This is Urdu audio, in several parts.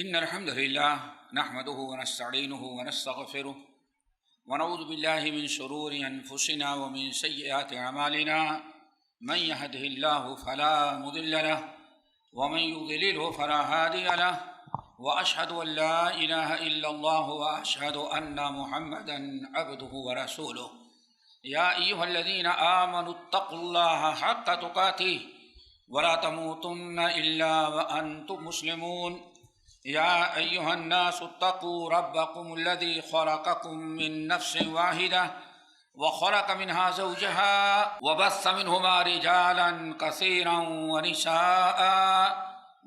إن الحمد لله نحمده ونستعينه ونستغفره ونعوذ بالله من شرور أنفسنا ومن سيئات أعمالنا من يهده الله فلا مضل له ومن يضلله فلا هادي له وأشهد أن لا إله إلا الله وأشهد أن محمدا عبده ورسوله يا أيها الذين آمنوا اتقوا الله حق تقاته ولا تموتن إلا وأنتم مسلمون يا أيها الناس اتقوا ربكم الذي خلقكم من نفس واحدة وخلق منها زوجها وبث منهما رجالا كثيرا ونساء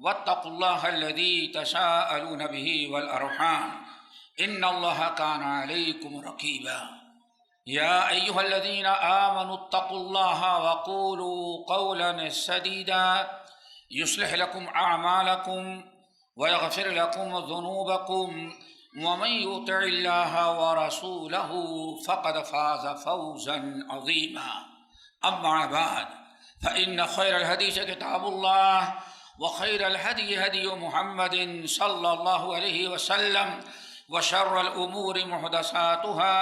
واتقوا الله الذي تساءلون به والأرحام إن الله كان عليكم رقيبا يا أيها الذين آمنوا اتقوا الله وقولوا قولا سديدا يصلح لكم أعمالكم ويغفر لكم ذنوبكم ومن يطع الله ورسوله فقد فاز فوزا عظيما أما بعد فإن خير الحديث كتاب الله وخير الهدي هدي محمد صلى الله عليه وسلم وشر الأمور محدثاتها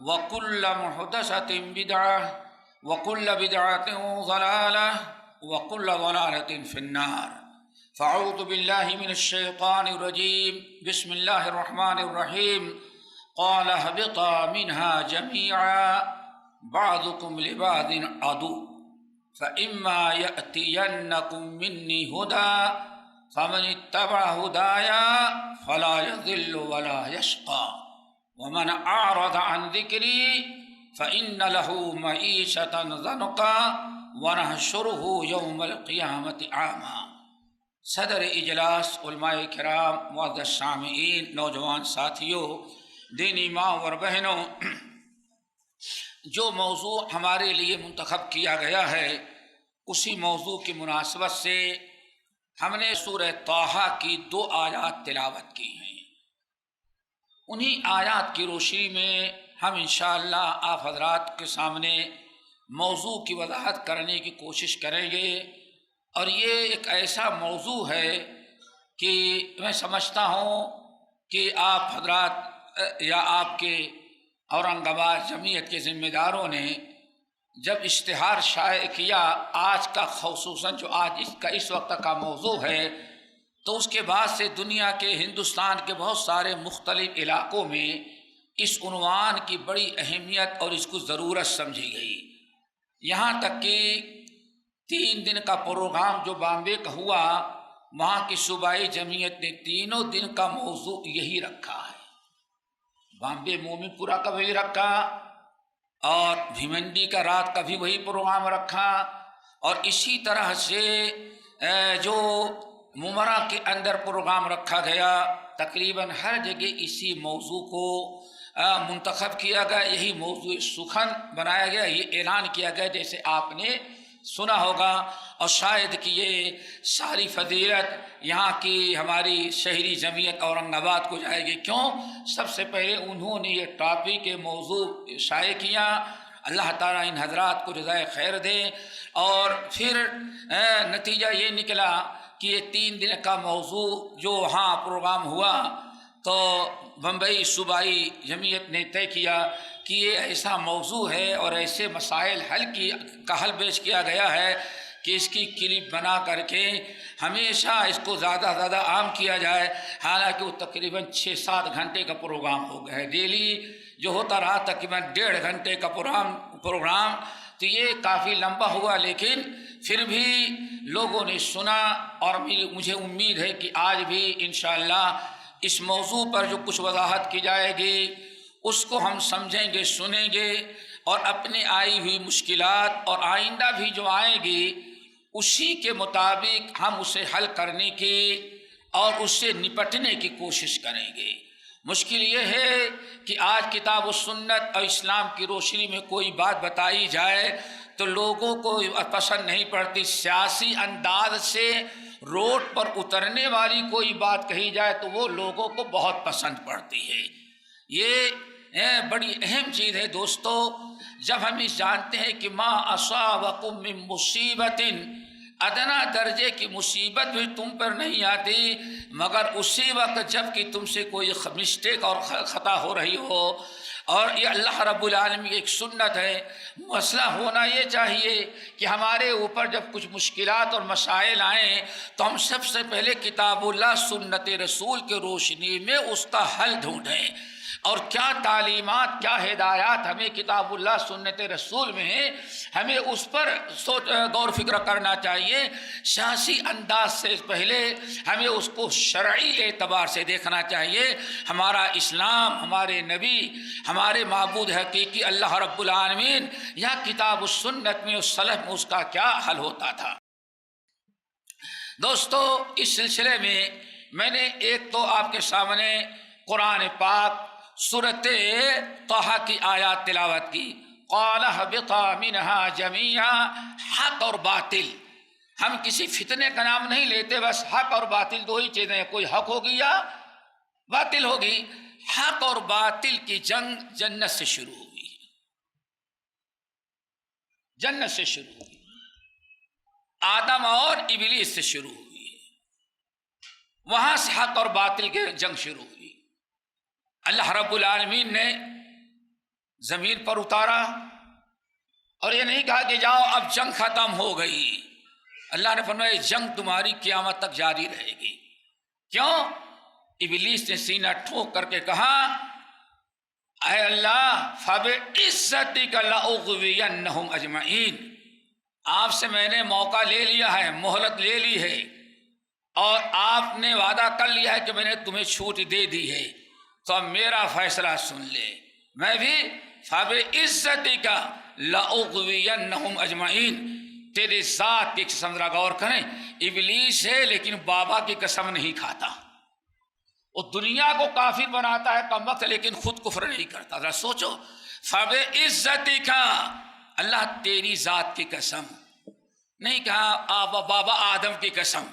وكل محدثة بدعة وكل بدعة ضلالة وكل ضلالة في النار فأعوذ بالله من الشيطان الرجيم بسم الله الرحمن الرحيم قال اهبطا منها جميعا بعضكم لبعض عدو فإما يأتينكم مني هدى فمن اتبع هدايا فلا يضل ولا يشقى ومن أعرض عن ذكري فإن له معيشة ضنكا ونحشره يوم القيامة أعمى۔ صدر اجلاس علماء کرام، معزز سامعین، نوجوان ساتھیوں، دینی ماں اور بہنوں، جو موضوع ہمارے لیے منتخب کیا گیا ہے اسی موضوع کی مناسبت سے ہم نے سورہ طٰہٰ کی 2 آیات تلاوت کی ہیں۔ انہی آیات کی روشنی میں ہم انشاءاللہ آپ حضرات کے سامنے موضوع کی وضاحت کرنے کی کوشش کریں گے، اور یہ ایک ایسا موضوع ہے کہ میں سمجھتا ہوں کہ آپ حضرات یا آپ کے اورنگ آباد جمعیت کے ذمہ داروں نے جب اشتہار شائع کیا آج کا، خصوصاً جو آج اس وقت کا موضوع ہے، تو اس کے بعد سے دنیا کے، ہندوستان کے بہت سارے مختلف علاقوں میں اس عنوان کی بڑی اہمیت اور اس کو ضرورت سمجھی گئی، یہاں تک کہ 3 دن کا پروگرام جو بامبے کا ہوا، وہاں کی صوبائی جمعیت نے 3 دن کا موضوع یہی رکھا ہے۔ بامبے مومن پورہ کا وہی رکھا، اور بھیمنڈی کا رات کا بھی وہی پروگرام رکھا، اور اسی طرح سے جو ممرا کے اندر پروگرام رکھا گیا، تقریباً ہر جگہ اسی موضوع کو منتخب کیا گیا، یہی موضوع سخن بنایا گیا، یہ اعلان کیا گیا جیسے آپ نے سنا ہوگا، اور شاید کہ یہ ساری فضیلت یہاں کی ہماری شہری جمعیت اورنگ آباد کو جائے گی۔ کیوں؟ سب سے پہلے انہوں نے یہ ٹاپک کے موضوع شائع کیا، اللہ تعالیٰ ان حضرات کو جزائے خیر دے، اور پھر نتیجہ یہ نکلا کہ یہ 3 دن کا موضوع جو وہاں پروگرام ہوا، تو بمبئی صوبائی جمعیت نے طے کیا کہ یہ ایسا موضوع ہے اور ایسے مسائل کا حل پیش کیا گیا ہے کہ اس کی کلپ بنا کر کے ہمیشہ اس کو زیادہ سے زیادہ عام کیا جائے۔ حالانکہ وہ تقریباً 6-7 گھنٹے کا پروگرام ہو گیا ہے، ڈیلی جو ہوتا رہا تقریباً 1.5 گھنٹے کا پروگرام، تو یہ کافی لمبا ہوا، لیکن پھر بھی لوگوں نے سنا، اور مجھے امید ہے کہ آج بھی انشاءاللہ اس موضوع پر جو کچھ وضاحت کی جائے گی اس کو ہم سمجھیں گے، سنیں گے، اور اپنے آئی ہوئی مشکلات اور آئندہ بھی جو آئے گی اسی کے مطابق ہم اسے حل کرنے کی اور اس سے نپٹنے کی کوشش کریں گے۔ مشکل یہ ہے کہ آج کتاب و سنت اور اسلام کی روشنی میں کوئی بات بتائی جائے تو لوگوں کو پسند نہیں پڑتی، سیاسی انداز سے روڈ پر اترنے والی کوئی بات کہی جائے تو وہ لوگوں کو بہت پسند پڑتی ہے۔ یہ بڑی اہم چیز ہے دوستو، جب ہم اس جانتے ہیں کہ ما اصابکم من مصیبت ادنا درجے کی مصیبت بھی تم پر نہیں آتی مگر اسی وقت جب کہ تم سے کوئی مسٹیک اور خطا ہو رہی ہو. اور یہ اللہ رب العالمین کی ایک سنت ہے. مسئلہ ہونا یہ چاہیے کہ ہمارے اوپر جب کچھ مشکلات اور مسائل آئیں تو ہم سب سے پہلے کتاب اللہ سنت رسول کے روشنی میں اس کا حل ڈھونڈیں. اور کیا تعلیمات کیا ہدایات ہمیں کتاب اللہ سنت رسول میں ہیں، ہمیں اس پر غور فکر کرنا چاہیے. سیاسی انداز سے پہلے ہمیں اس کو شرعی اعتبار سے دیکھنا چاہیے. ہمارا اسلام، ہمارے نبی، ہمارے معبود حقیقی اللہ رب العالمین یا کتاب السنت میں اس سلف میں اس کا کیا حل ہوتا تھا. دوستو، اس سلسلے میں نے ایک تو آپ کے سامنے قرآن پاک سورۃ طٰہٰ کی آیات تلاوت کی. قال اهبطا منها جميعا، حق اور باطل. ہم کسی فتنے کا نام نہیں لیتے، بس حق اور باطل دو ہی چیزیں ہیں، کوئی حق ہوگی یا باطل ہوگی. حق اور باطل کی جنگ جنت سے شروع ہوئی، جنت سے شروع ہوئی، آدم اور ابلیس سے شروع ہوئی. وہاں سے حق اور باطل کی جنگ شروع ہوئی. اللہ رب العالمین نے زمین پر اتارا اور یہ نہیں کہا کہ جاؤ اب جنگ ختم ہو گئی. اللہ نے فرمایا جنگ تمہاری قیامت تک جاری رہے گی. کیوں؟ ابلیس نے سینہ ٹھوک کر کے کہا اے اللہ فَبِعِزَّتِكَ لَأُغْوِيَنَّهُمْ أَجْمَعِينَ، آپ سے میں نے موقع لے لیا ہے، مہلت لے لی ہے، اور آپ نے وعدہ کر لیا ہے کہ میں نے تمہیں چھوٹ دے دی ہے، تو اب میرا فیصلہ سن لے. میں بھی فَبِعِزَّتِكَ لَأُغْوِيَنَّهُمْ أَجْمَعِينَ، تیرے ذات کی قسم ذرا غور کریں. ابلیس ہے لیکن بابا کی قسم نہیں کھاتا. وہ دنیا کو کافر بناتا ہے کمبخت، لیکن خود کفر نہیں کرتا. ذرا سوچو، فَبِعِزَّتِكَ، اللہ تیری ذات کی قسم نہیں کہا، بابا آدم کی قسم،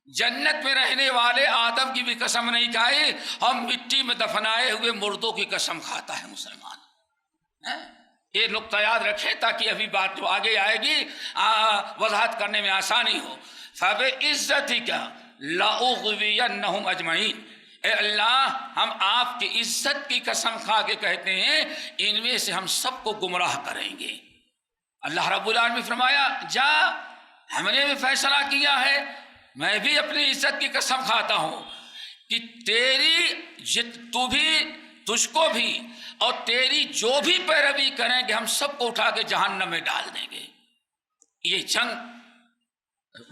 جنت میں رہنے والے آدم کی بھی قسم نہیں کھائی، ہم مٹی میں دفنائے ہوئے مردوں کی قسم کھاتا ہے مسلمان. یہ نقطہ یاد رکھیں تاکہ ابھی بات جو آگے آئے گی وضاحت کرنے میں آسانی ہو. فَبِعِزَّتِكَ لَأُغْوِيَنَّهُمْ أَجْمَعِينَ، اے اللہ ہم آپ کی عزت کی قسم کھا کے کہتے ہیں ان میں سے ہم سب کو گمراہ کریں گے. اللہ رب العالمین فرمایا جا، ہم نے بھی فیصلہ کیا ہے، میں بھی اپنی عزت کی قسم کھاتا ہوں کہ تیری تو بھی، تجھ کو بھی، اور تیری جو بھی پیروی کریں گے ہم سب کو اٹھا کے جہنم میں ڈال دیں گے. یہ جنگ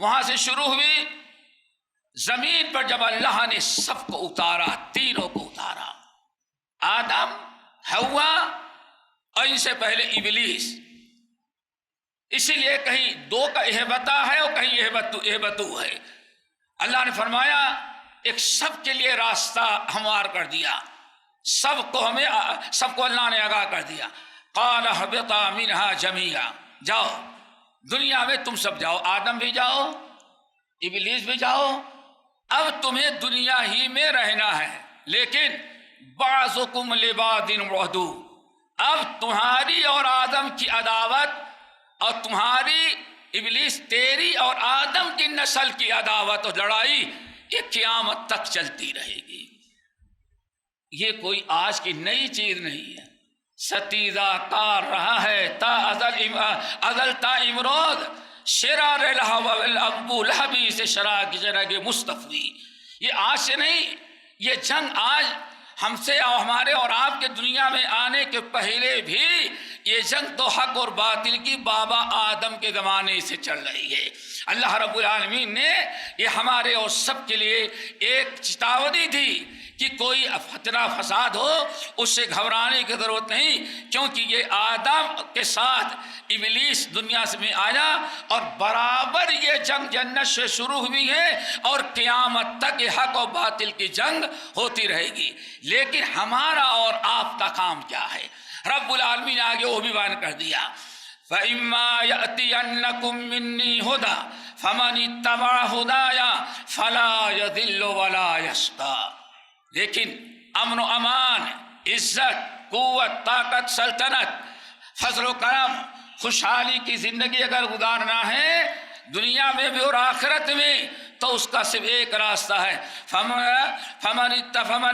وہاں سے شروع ہوئی. زمین پر جب اللہ نے سب کو اتارا، تینوں کو اتارا، آدم، حوا اور ان سے پہلے ابلیس. اسی لیے کہیں دو کا اہبتا ہے اور کہیں اہبتو ہے. اللہ نے فرمایا ایک سب کے لیے راستہ ہموار کر دیا، سب کو اللہ نے آگاہ کر دیا. قال اهبطا منها جميعا، جاؤ دنیا میں تم سب جاؤ، آدم بھی جاؤ، ابلیس بھی جاؤ. اب تمہیں دنیا ہی میں رہنا ہے، لیکن بعضکم لبعض عدو، اب تمہاری اور آدم کی عداوت اور تمہاری ابلیس تیری اور آدم کی نسل کی عداوت اور لڑائی یہ قیامت تک چلتی رہے گی. یہ کوئی آج کی نئی چیز نہیں ہے، ستیزہ کار رہا ہے تا ازل تا امروز. شرار ابو لہبی سے شراگ مصطفی، یہ آج سے نہیں، یہ جنگ آج ہم سے اور ہمارے اور آپ کے دنیا میں آنے کے پہلے بھی یہ جنگ تو حق اور باطل کی بابا آدم کے زمانے سے چل رہی ہے. اللہ رب العالمین نے یہ ہمارے اور سب کے لیے ایک چیتاونی دی کہ کوئی فتنہ فساد ہو اس سے گھبرانے کی ضرورت نہیں، کیونکہ یہ آدم کے ساتھ ابلیس دنیا میں آیا اور برابر یہ جنگ جنت سے شروع ہوئی ہے اور قیامت تک یہ حق و باطل کی جنگ ہوتی رہے گی. لیکن ہمارا اور آپ کا کام کیا ہے؟ رب العالمین نے آگے وہ بھی بیان کر دیا، فَإِمَّا يَأْتِيَنَّكُم مِّنِّي هُدًى فَمَنِ اتَّبَعَ هُدَايَ فَلَا يَضِلُّ وَلَا يَشْقَىٰ. لیکن امن و امان، عزت، قوت، طاقت، سلطنت، فضل و کرم، خوشحالی کی زندگی اگر گزارنا ہے دنیا میں بھی اور آخرت میں، تو اس کا صرف ایک راستہ ہے، فمن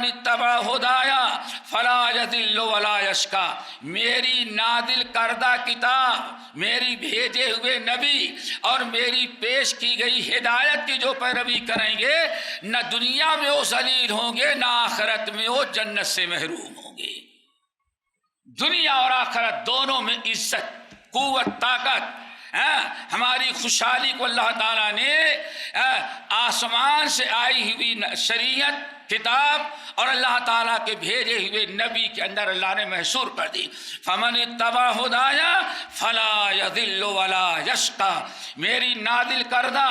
اتبع ہدایا فلا یضل ولا یشقی، میری نازل کردہ کتاب، میری بھیجے ہوئے نبی اور میری پیش کی گئی ہدایت کی جو پیروی کریں گے، نہ دنیا میں وہ ذلیل ہوں گے، نہ آخرت میں وہ جنت سے محروم ہوں گے۔ دنیا اور آخرت دونوں میں عزت، قوت، طاقت، ہماری خوشحالی کو اللہ تعالیٰ نے آسمان سے آئی ہوئی شریعت، کتاب اور اللہ تعالیٰ کے بھیجے ہوئے نبی کے اندر اللہ نے محصور کر دی۔ فمن اتبع ہدایا فلا یضل ولا یشقی، میری نازل کردہ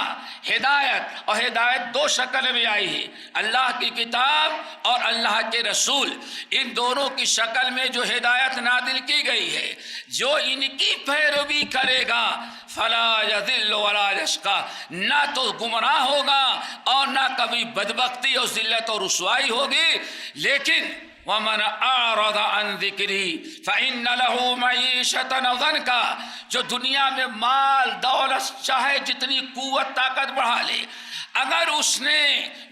ہدایت، اور ہدایت دو شکل میں آئی ہے، اللہ کی کتاب اور اللہ کے رسول، ان دونوں کی شکل میں جو ہدایت نازل کی گئی ہے، جو ان کی پیروی کرے گا فلا یضل ولا یشقی، نہ تو گمراہ ہوگا اور نہ کبھی بدبختی اور ذلت اور رسوائی ہوگی۔ لیکن وَمَنْ أَعْرَضَ عَنْ ذِكْرِي فَإِنَّ لَهُ مَعِيشَةً ضَنْكًا، جو دنیا میں مال دولت چاہے جتنی قوت طاقت بڑھا لے، اگر اس نے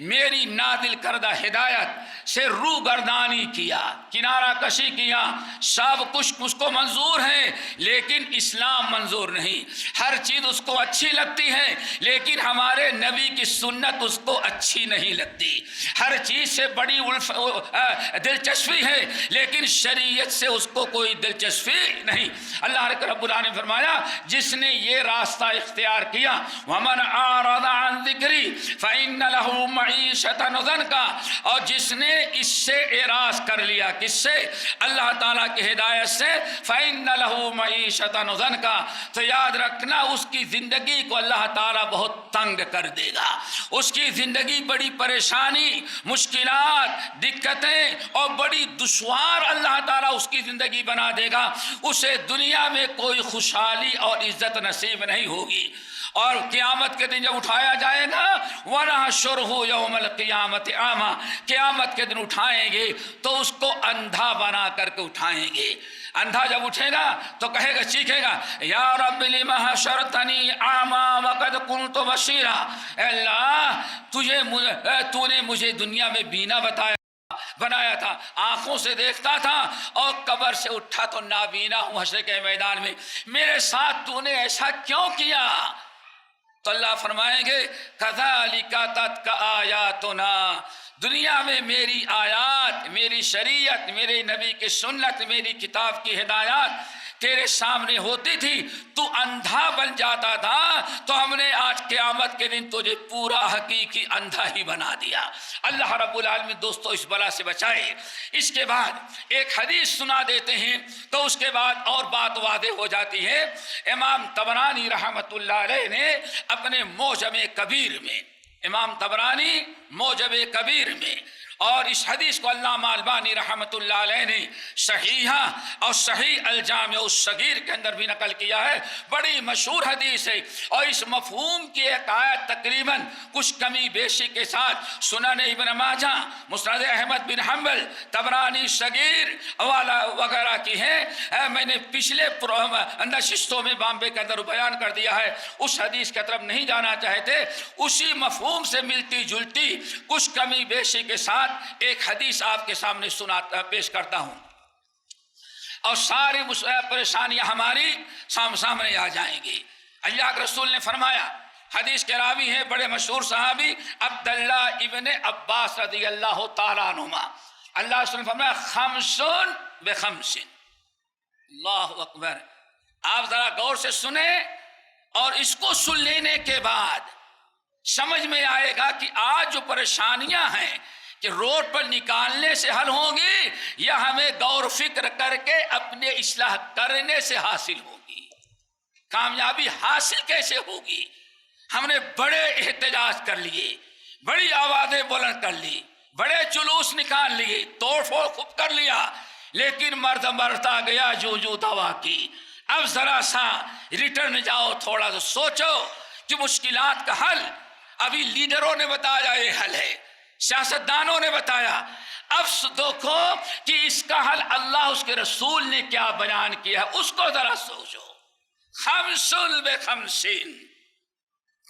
میری نازل کردہ ہدایت سے روگردانی کیا، کنارہ کشی کیا، سب کچھ اس کو منظور ہے لیکن اسلام منظور نہیں، ہر چیز اس کو اچھی لگتی ہے لیکن ہمارے نبی کی سنت اس کو اچھی نہیں لگتی، ہر چیز سے بڑی دلچسپی ہے لیکن شریعت سے اس کو کوئی دلچسپی نہیں۔ اللہ رب العالمین نے فرمایا جس نے یہ راستہ اختیار کیا، وَمَنْ أَعْرَضَ عَنْ ذِكْرِي فَإِنَّ لَهُ مَعِيشَةً ضَنْكًا، اور جس نے اس سے اعراض کر لیا، کس سے؟ اللہ تعالیٰ کی ہدایت سے، فَإِنَّ لَهُ مَعِيشَةً ضَنْكًا، تو یاد رکھنا اس کی زندگی کو اللہ تعالیٰ بہت تنگ کر دے گا، اس کی زندگی بڑی پریشانی، مشکلات، دقتیں اور بڑی دشوار اللہ تعالیٰ اس کی زندگی بنا دے گا، اسے دنیا میں کوئی خوشحالی اور عزت نصیب نہیں ہوگی، اور قیامت کے دن جب اٹھایا جائے گا وَنَحْشُرُهُ يَوْمَ الْقِيَامَةِ أَعْمَىٰ، قیامت کے دن اٹھائیں گے تو اس کو اندھا بنا کر کے اٹھائیں گے۔ اندھا جب اٹھے گا تو کہے گا، چیخے گا، یا رب لم حشرتنی اعمیٰ وقد کنت بصیرا، اے اللہ تو نے مجھے دنیا میں بینا بنایا تھا، آنکھوں سے دیکھتا تھا، اور قبر سے اٹھا تو نابینا ہوں حشر کے میدان میں، میرے ساتھ تو نے ایسا کیوں کیا؟ تو اللہ فرمائیں گے کذالک تتلو آیاتنا، دنیا میں میری آیات، میری شریعت، میرے نبی کی سنت، میری کتاب کی ہدایات تیرے سامنے ہوتی تھی، تو اندھا بن جاتا تھا، تو ہم نے آج قیامت کے دن تجھے پورا حقیقی اندھا ہی بنا دیا۔ اللہ رب العالمین دوستو اس بلا سے بچائے۔ اس کے بعد ایک حدیث سنا دیتے ہیں تو اس کے بعد اور بات واضح ہو جاتی ہے۔ امام طبرانی رحمۃ اللہ علیہ نے اپنے معجم کبیر میں، امام طبرانی معجم کبیر میں، اور اس حدیث کو علامہ البانی رحمۃ اللہ علیہ نے صحیحہ اور صحیح الجامع الصغیر کے اندر بھی نقل کیا ہے، بڑی مشہور حدیث ہے، اور اس مفہوم کی ایک آیت تقریباً کچھ کمی بیشی کے ساتھ سنن ابن ماجہ، مسند احمد بن حنبل، طبرانی صغیر وغیرہ کی ہے۔ میں نے پچھلے نشستوں میں بامبے کے اندر بیان کر دیا ہے، اس حدیث کی طرف نہیں جانا چاہتے، اسی مفہوم سے ملتی جلتی کچھ کمی بیشی کے ساتھ ایک حدیث آپ کے سامنے پیش کرتا ہوں، اور ساری پریشانیاں ہماری سامنے آ جائیں گی۔ اللہ کے رسول نے فرمایا، حدیث کے راوی ہیں بڑے مشہور صحابی عبداللہ ابن عباس رضی اللہ تعالیٰ عنہما، اللہ رسول نے فرمایا خمسن بخمس، اللہ اکبر۔ آپ ذرا غور سے سنیں اور اس کو سن لینے کے بعد سمجھ میں آئے گا کہ آج جو پریشانیاں ہیں کہ روڈ پر نکالنے سے حل ہوں گی یا ہمیں غور فکر کر کے اپنے اصلاح کرنے سے حاصل ہوگی، کامیابی حاصل کیسے ہوگی۔ ہم نے بڑے احتجاج کر لیے، بڑی آوازیں بلند کر لی، بڑے جلوس نکال لیے، توڑ پھوڑ خوب کر لیا، لیکن مرد مرتا گیا جو جو دوا کی۔ اب ذرا سا ریٹرن جاؤ، تھوڑا سا سوچو کہ مشکلات کا حل ابھی لیڈروں نے بتایا یہ حل ہے، سیاستدانوں نے بتایا، اب دیکھو کہ اس کا حل اللہ اس کے رسول نے کیا بیان کیا ہے، اس کو ذرا سوچو۔ خمسن بخمسین،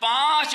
5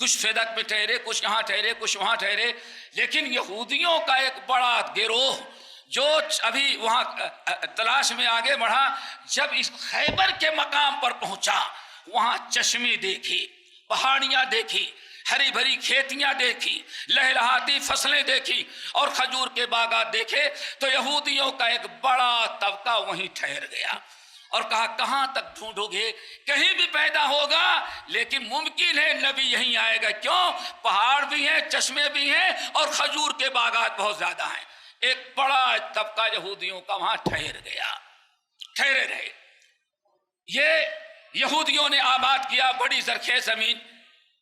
کچھ فدق میں ٹھہرے، کچھ یہاں ٹھہرے، کچھ وہاں ٹھہرے، لیکن یہودیوں کا ایک بڑا گروہ جو ابھی وہاں تلاش میں آگے بڑھا، جب اس خیبر کے مقام پر پہنچا، وہاں چشمے دیکھی، پہاڑیاں دیکھی، ہری بھری کھیتیاں دیکھی، لہلہاتی فصلیں دیکھی اور کھجور کے باغات دیکھے، تو یہودیوں کا ایک بڑا طبقہ وہیں ٹھہر گیا اور کہا کہاں تک ڈھونڈو گے، کہیں بھی پیدا ہوگا لیکن ممکن ہے نبی یہیں آئے گا، کیوں؟ پہاڑ بھی ہیں، چشمے بھی ہیں اور کھجور کے باغات بہت زیادہ ہیں۔ ایک بڑا طبقہ یہودیوں کا وہاں ٹھہر گیا، ٹھہرے رہے۔ یہ یہودیوں نے آباد کیا بڑی زرخیز زمین۔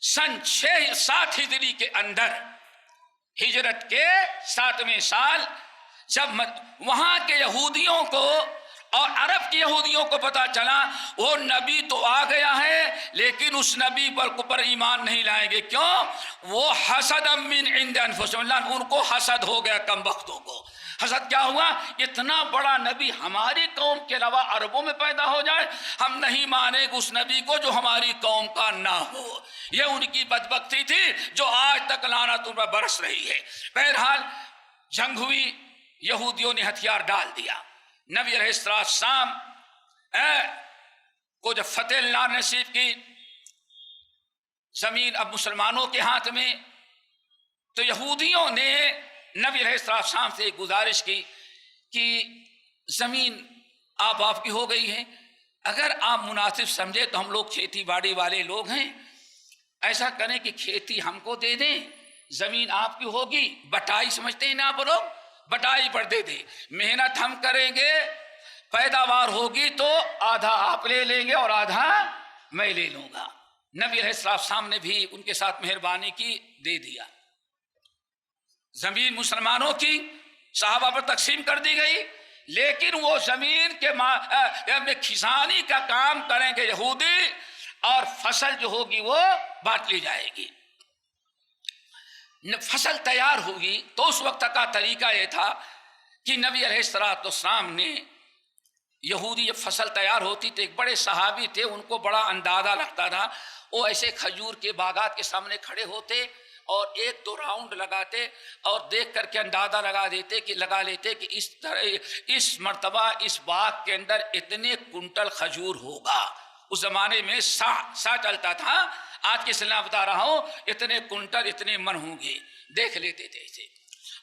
سن 7 ہجری کے اندر، ہجرت کے 7ویں سال، جب وہاں کے یہودیوں کو اور عرب کے یہودیوں کو پتا چلا وہ نبی تو آ گیا ہے لیکن اس نبی پر ایمان نہیں لائیں گے، کیوں؟ وہ حسد من عند انفسہم، ان کو حسد ہو گیا، کم بختوں کو حسد کیا ہوا، اتنا بڑا نبی ہماری قوم کے علاوہ عربوں میں پیدا ہو جائے، ہم نہیں مانیں گے اس نبی کو جو ہماری قوم کا نہ ہو۔ یہ ان کی بدبختی تھی جو آج تک لعنت ان پر برس رہی ہے۔ بہرحال جنگ ہوئی، یہودیوں نے ہتھیار ڈال دیا۔ نبی علیہ السلام کو جب فتح اللہ نصیب کی، زمین اب مسلمانوں کے ہاتھ میں، تو یہودیوں نے نبی علیہ السلام سے گزارش کی کہ زمین آپ کی ہو گئی ہے، اگر آپ مناسب سمجھے تو ہم لوگ کھیتی باڑی والے لوگ ہیں، ایسا کریں کہ کھیتی ہم کو دے دیں، زمین آپ کی ہوگی، بٹائی سمجھتے ہیں نا آپ لوگ، بٹائی پر دے دیں، محنت ہم کریں گے، پیداوار ہوگی تو آدھا آپ لے لیں گے اور آدھا میں لے لوں گا۔ نبی علیہ السلام نے بھی ان کے ساتھ مہربانی کی، دے دیا۔ زمین مسلمانوں کی صحابہ پر تقسیم کر دی گئی، لیکن وہ زمین کے کھسانی کا کام کریں گے یہودی، اور فصل جو ہوگی وہ بانٹ لی جائے گی۔ فصل تیار ہوگی تو اس وقت کا طریقہ یہ تھا کہ نبی علیہ السلام نے، یہودی جب فصل تیار ہوتی تو ایک بڑے صحابی تھے، ان کو بڑا اندازہ لگتا تھا، وہ ایسے کھجور کے باغات کے سامنے کھڑے ہوتے اور 1-2 راؤنڈ لگاتے اور دیکھ کر کے اندازہ لگا لیتے کہ اس مرتبہ اس باغ کے اندر اتنے کنٹل کھجور ہوگا۔ اس زمانے میں سا چلتا تھا، آج کے سلام بتا رہا ہوں، اتنے کنٹل اتنے من ہوں گے، دیکھ لیتے تھے اسے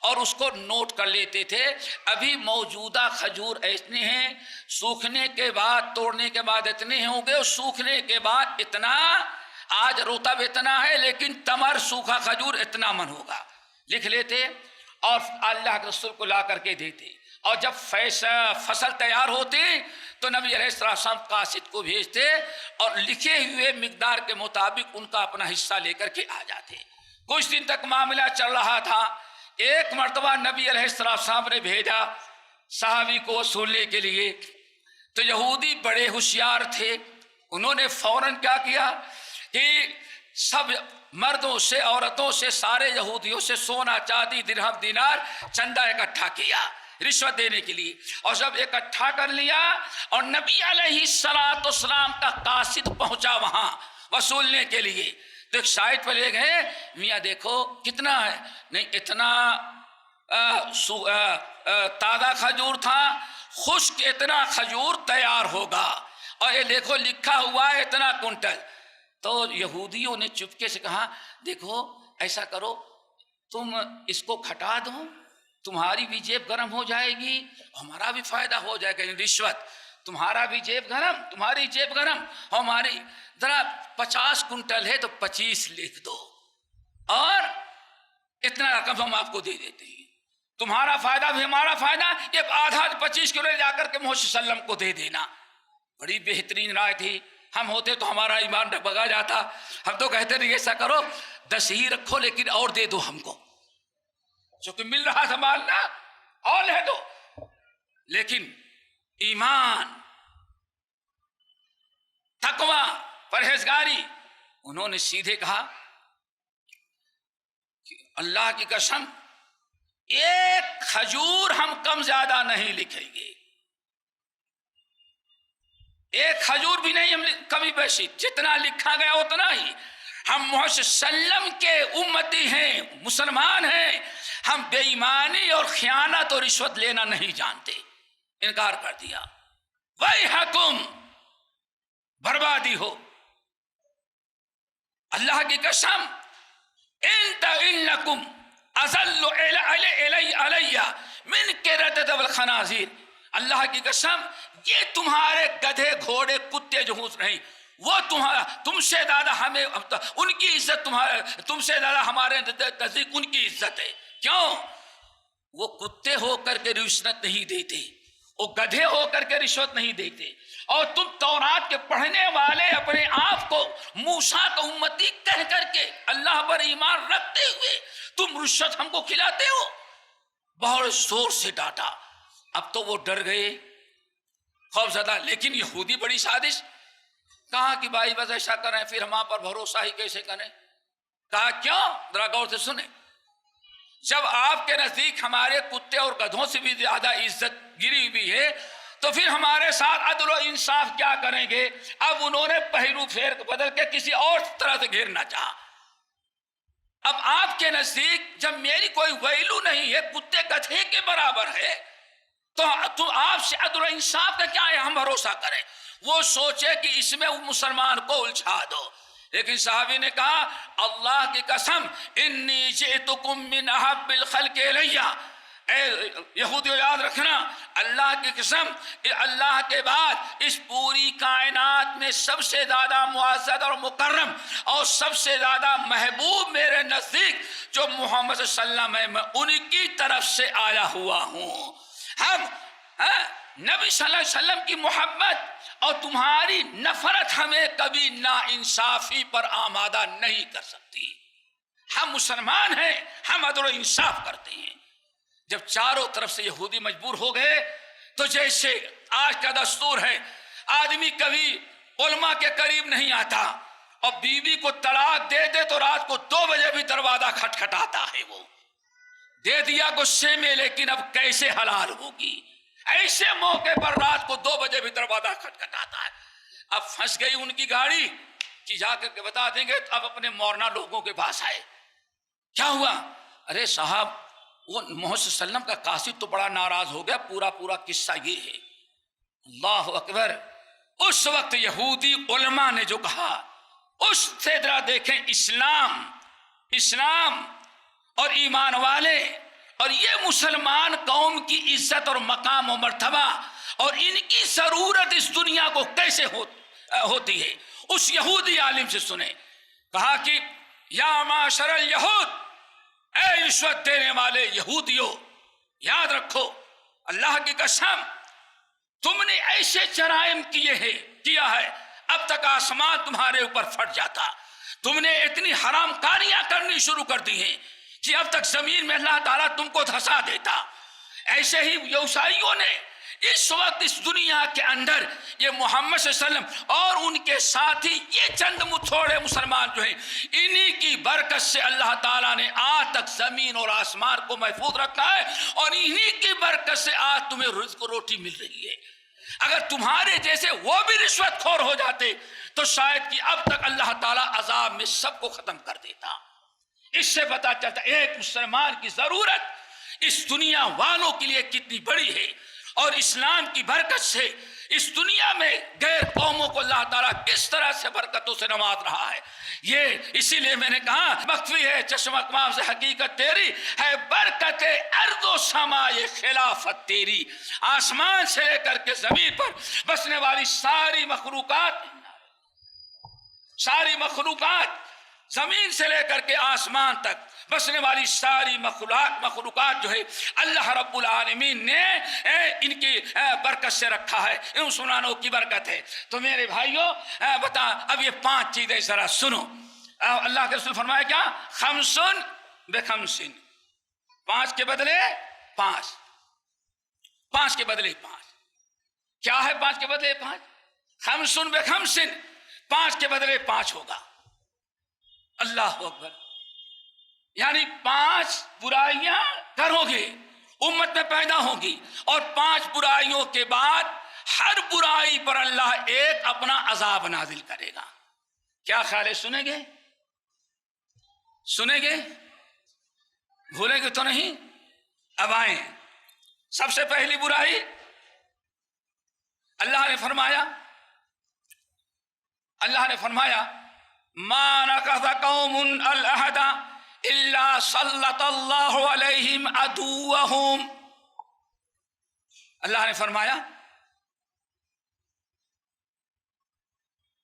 اور اس کو نوٹ کر لیتے تھے۔ ابھی موجودہ کھجور اتنے ہیں، سوکھنے کے بعد، توڑنے کے بعد اتنے ہوں گے، اور سوکھنے کے بعد اتنا، آج رطب اتنا ہے لیکن تمر سوکھا کھجور اتنا من ہوگا، لکھ لیتے اور اللہ کے رسول کو لا کر کے دیتے۔ اور جب فصل تیار ہوتی تو نبی علیہ السلام قاصد کو بھیجتے اور لکھے ہوئے مقدار کے مطابق ان کا اپنا حصہ لے کر کے آ جاتے۔ کچھ دن تک معاملہ چل رہا تھا۔ ایک مرتبہ نبی علیہ السلام نے بھیجا صحابی کو وصولنے کے لیے، تو یہودی بڑے ہوشیار تھے، انہوں نے فوراً کیا کیا کہ سب مردوں سے، عورتوں سے، سارے یہودیوں سے سونا، چاندی، درہم، دینار چندہ اکٹھا کیا رشوت دینے کے لیے، اور جب اکٹھا کر لیا اور نبی علیہ السلام کا قاصد پہنچا وہاں وصولنے کے لیے، تو ایک سائٹ پہ لے گئے، میاں دیکھو کتنا ہے، نہیں اتنا تازہ کھجور تھا، خشک اتنا کھجور تیار ہوگا، اور یہ دیکھو لکھا ہوا ہے اتنا کنٹل۔ تو یہودیوں نے چپکے سے کہا دیکھو ایسا کرو، تم اس کو گھٹا دو، تمہاری بھی جیب گرم ہو جائے گی، ہمارا بھی فائدہ ہو جائے گا، رشوت، تمہارا بھی جیب گرم، تمہاری جیب گرم، ہماری، ذرا 50 کنٹل ہے تو 25 لکھ دو اور اتنا رقم ہم آپ کو دے دیتے ہیں، تمہارا فائدہ بھی ہمارا فائدہ، یہ آدھا 25 کلو جا کر کے محمد صلی اللہ علیہ وسلم کو دے دینا۔ بڑی بہترین رائے تھی، ہم ہوتے تو ہمارا ایمان بگا جاتا، ہم تو کہتے نہیں ایسا کرو 10 ہی رکھو لیکن اور دے دو ہم کو، چونکہ مل رہا تھا مالنا اور لے دو۔ لیکن ایمان، تقوی، پرہیزگاری، انہوں نے سیدھے کہا کہ اللہ کی قسم ایک کھجور ہم کم زیادہ نہیں لکھیں گے، ایک کھجور بھی نہیں ہم کمی بیشی، جتنا لکھا گیا اتنا ہی، ہم محمد صلی اللہ علیہ وسلم کے امتی ہیں، مسلمان ہیں، ہم بے ایمانی اور خیانت اور رشوت لینا نہیں جانتے، انکار کر دیا۔ ویحکم، بربادی ہو، اللہ کی قسم، انکم اضل علی من قردۃ والخنازیر، اللہ کی قسم یہ تمہارے گدھے گھوڑے کتے جو نہیں، وہ تم سے زیادہ ہمیں، ان کی عزت تم سے زیادہ ہمارے نزدیک ان کی عزت ہے۔ کیوں؟ وہ کتے ہو کر کے رشوت نہیں دیتے، وہ گدھے ہو کر کے رشوت نہیں دیتے، اور تم تورات کے پڑھنے والے اپنے آپ کو موسیٰ کا امتی کہہ کر کے اللہ پر ایمان رکھتے ہوئے تم رشوت ہم کو کھلاتے ہو۔ بہت زور سے ڈانٹا، اب تو وہ ڈر گئے، خوف زدہ۔ لیکن یہودی بڑی سازش، کہا کہ بھائی بس ایسا کریں، پھر ہم آپ پر بھروسہ ہی کیسے کریں؟ کہا کیوں؟ ذرا غور سے سنیں، جب آپ کے نزدیک ہمارے کتے اور گدھوں سے بھی زیادہ عزت گری ہوئی ہے تو پھر ہمارے ساتھ عدل و انصاف کیا کریں گے؟ اب انہوں نے پہلو پھیر بدل کے کسی اور طرح سے گھیرنا چاہا۔ اب آپ کے نزدیک جب میری کوئی ویلو نہیں ہے، کتے گدھے کے برابر ہے، تو آپ سے عدل و انصاف کا کیا ہے ہم بھروسہ کریں؟ وہ سوچے کہ اس میں مسلمان کو الجھا دو، لیکن صحابی نے کہا اللہ کی قسم انی جئتکم من احب الخلق الی، اے یہودیو یاد رکھنا، اللہ کی قسم اللہ کے بعد اس پوری کائنات میں سب سے زیادہ معزز اور مکرم اور سب سے زیادہ محبوب میرے نزدیک جو محمد صلی اللہ علیہ وسلم ہے، میں ان کی طرف سے آیا ہوا ہوں۔ ہم نبی صلی اللہ علیہ وسلم کی محبت اور تمہاری نفرت ہمیں کبھی ناانصافی پر آمادہ نہیں کر سکتی۔ ہم مسلمان ہیں، ہم عدل و انصاف کرتے ہیں۔ جب چاروں طرف سے یہودی مجبور ہو گئے تو جیسے آج کا دستور ہے، آدمی کبھی علماء کے قریب نہیں آتا، اور بیوی کو طلاق دے دے تو رات کو 2 بجے بھی دروازہ کھٹکھٹاتا ہے۔ وہ دے دیا غصے میں، لیکن اب کیسے حلال ہوگی؟ ایسے موقع پر رات کو 2 بجے بھی دروازہ کھٹکھٹاتا ہے۔ اب پھنس گئی ان کی گاڑی کہ جا کر کے بتا دیں گے، اب اپنے مورنا لوگوں کے پاس آئے، کیا ہوا؟ ارے صاحب وہ محمد صلی اللہ علیہ وسلم کا قاصد تو بڑا ناراض ہو گیا، پورا قصہ یہ ہے۔ اللہ اکبر! اس وقت یہودی علماء نے جو کہا اس سے ذرا دیکھیں، اسلام اور ایمان والے اور یہ مسلمان قوم کی عزت اور مقام و مرتبہ اور ان کی ضرورت اس دنیا کو کیسے ہوتی ہے۔ اس یہودی عالم سے سنیں، کہا کہ یا معاشر الیہود، اے رشوت دینے والے یہودیوں، یاد رکھو اللہ کی قسم تم نے ایسے جرائم کیا ہے اب تک آسمان تمہارے اوپر پھٹ جاتا۔ تم نے اتنی حرام کاریاں کرنی شروع کر دی ہیں کہ اب تک زمین میں اللہ تعالیٰ تم کو دھسا دیتا۔ ایسے ہی یوسائیوں نے اس وقت اس دنیا کے اندر یہ محمد صلی اللہ علیہ وسلم اور ان کے ساتھی یہ چند تھوڑے مسلمان جو ہیں، انہی کی برکت سے اللہ تعالیٰ نے آج تک زمین اور آسمان کو محفوظ رکھا ہے، اور انہی کی برکت سے آج تمہیں رزق و روٹی مل رہی ہے۔ اگر تمہارے جیسے وہ بھی رشوت خور ہو جاتے تو شاید کہ اب تک اللہ تعالیٰ عذاب میں سب کو ختم کر دیتا۔ اس سے پتہ چلتا ایک مسلمان کی ضرورت اس دنیا والوں کے لیے کتنی بڑی ہے، اور اسلام کی برکت سے اس دنیا میں غیر قوموں کو اللہ تعالیٰ کس طرح سے برکتوں سے نواز رہا ہے۔ یہ اسی لیے میں نے کہا مخفی ہے چشم اقوام سے حقیقت تیری ہے، برکت ارض و سما یہ خلافت تیری۔ آسمان سے لے کر کے زمین پر بسنے والی ساری مخلوقات، زمین سے لے کر کے آسمان تک بسنے والی ساری مخلوقات جو ہے اللہ رب العالمین نے ان کی برکت سے رکھا ہے، ان مسلمانوں کی برکت ہے۔ تو میرے بھائیوں بتا، اب یہ 5 چیزیں ذرا سنو۔ اللہ کے رسول فرمایا کیا؟ خمسن بخمسن، 5 کے بدلے 5، 5 کے بدلے 5۔ کیا ہے 5 کے بدلے 5؟ خمسن بخمسن، 5 کے بدلے 5 ہوگا۔ اللہ اکبر! یعنی 5 برائیاں کرو گے، امت میں پیدا ہوگی، اور 5 برائیوں کے بعد ہر برائی پر اللہ ایک اپنا عذاب نازل کرے گا۔ کیا خیال ہے، سنیں گے؟ سنیں گے؟ بھولیں گے تو نہیں؟ اب آئیں، سب سے پہلی برائی اللہ نے فرمایا ما نقض قوم العہد الا سلط اللہ علیہم عدوہم. اللہ نے فرمایا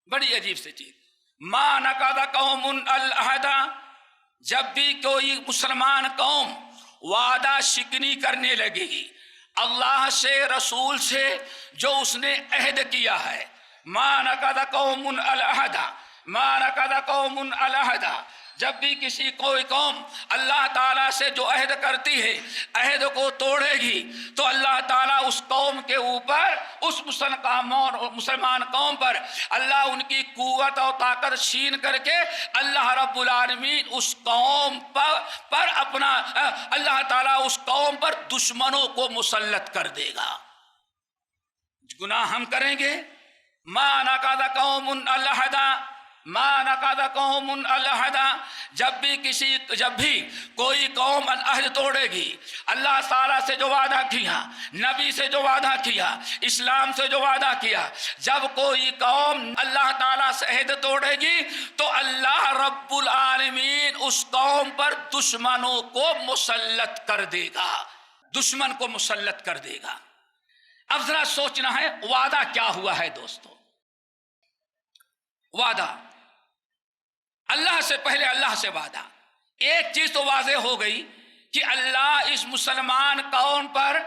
بڑی عجیب سی چیز، ما نقض قوم العہد، جب بھی کوئی مسلمان قوم وعدہ شکنی کرنے لگے گی اللہ سے، رسول سے، جو اس نے عہد کیا ہے، ما نقض قوم العہد، ما نقض قوم العہد، جب بھی کوئی قوم اللہ تعالیٰ سے جو عہد کرتی ہے عہد کو توڑے گی تو اللہ تعالیٰ اس قوم کے اوپر، اس مسلمان قوم پر اللہ ان کی قوت اور طاقت چھین کر کے اللہ رب العالمین اس قوم پر اپنا اللہ تعالیٰ اس قوم پر دشمنوں کو مسلط کر دے گا. گناہ ہم کریں گے، ما نقض قوم العہد، ما نقض قوم العہد، جب بھی کوئی قوم عہد توڑے گی، اللہ تعالیٰ سے جو وعدہ کیا، نبی سے جو وعدہ کیا، اسلام سے جو وعدہ کیا، جب کوئی قوم اللہ تعالیٰ سے عہد توڑے گی تو اللہ رب العالمین اس قوم پر دشمنوں کو مسلط کر دے گا، دشمن کو مسلط کر دے گا. اب ذرا سوچنا ہے وعدہ کیا ہوا ہے دوستو. وعدہ اللہ سے، پہلے اللہ سے وعدہ. ایک چیز تو واضح ہو گئی کہ اللہ اس مسلمان قوم پر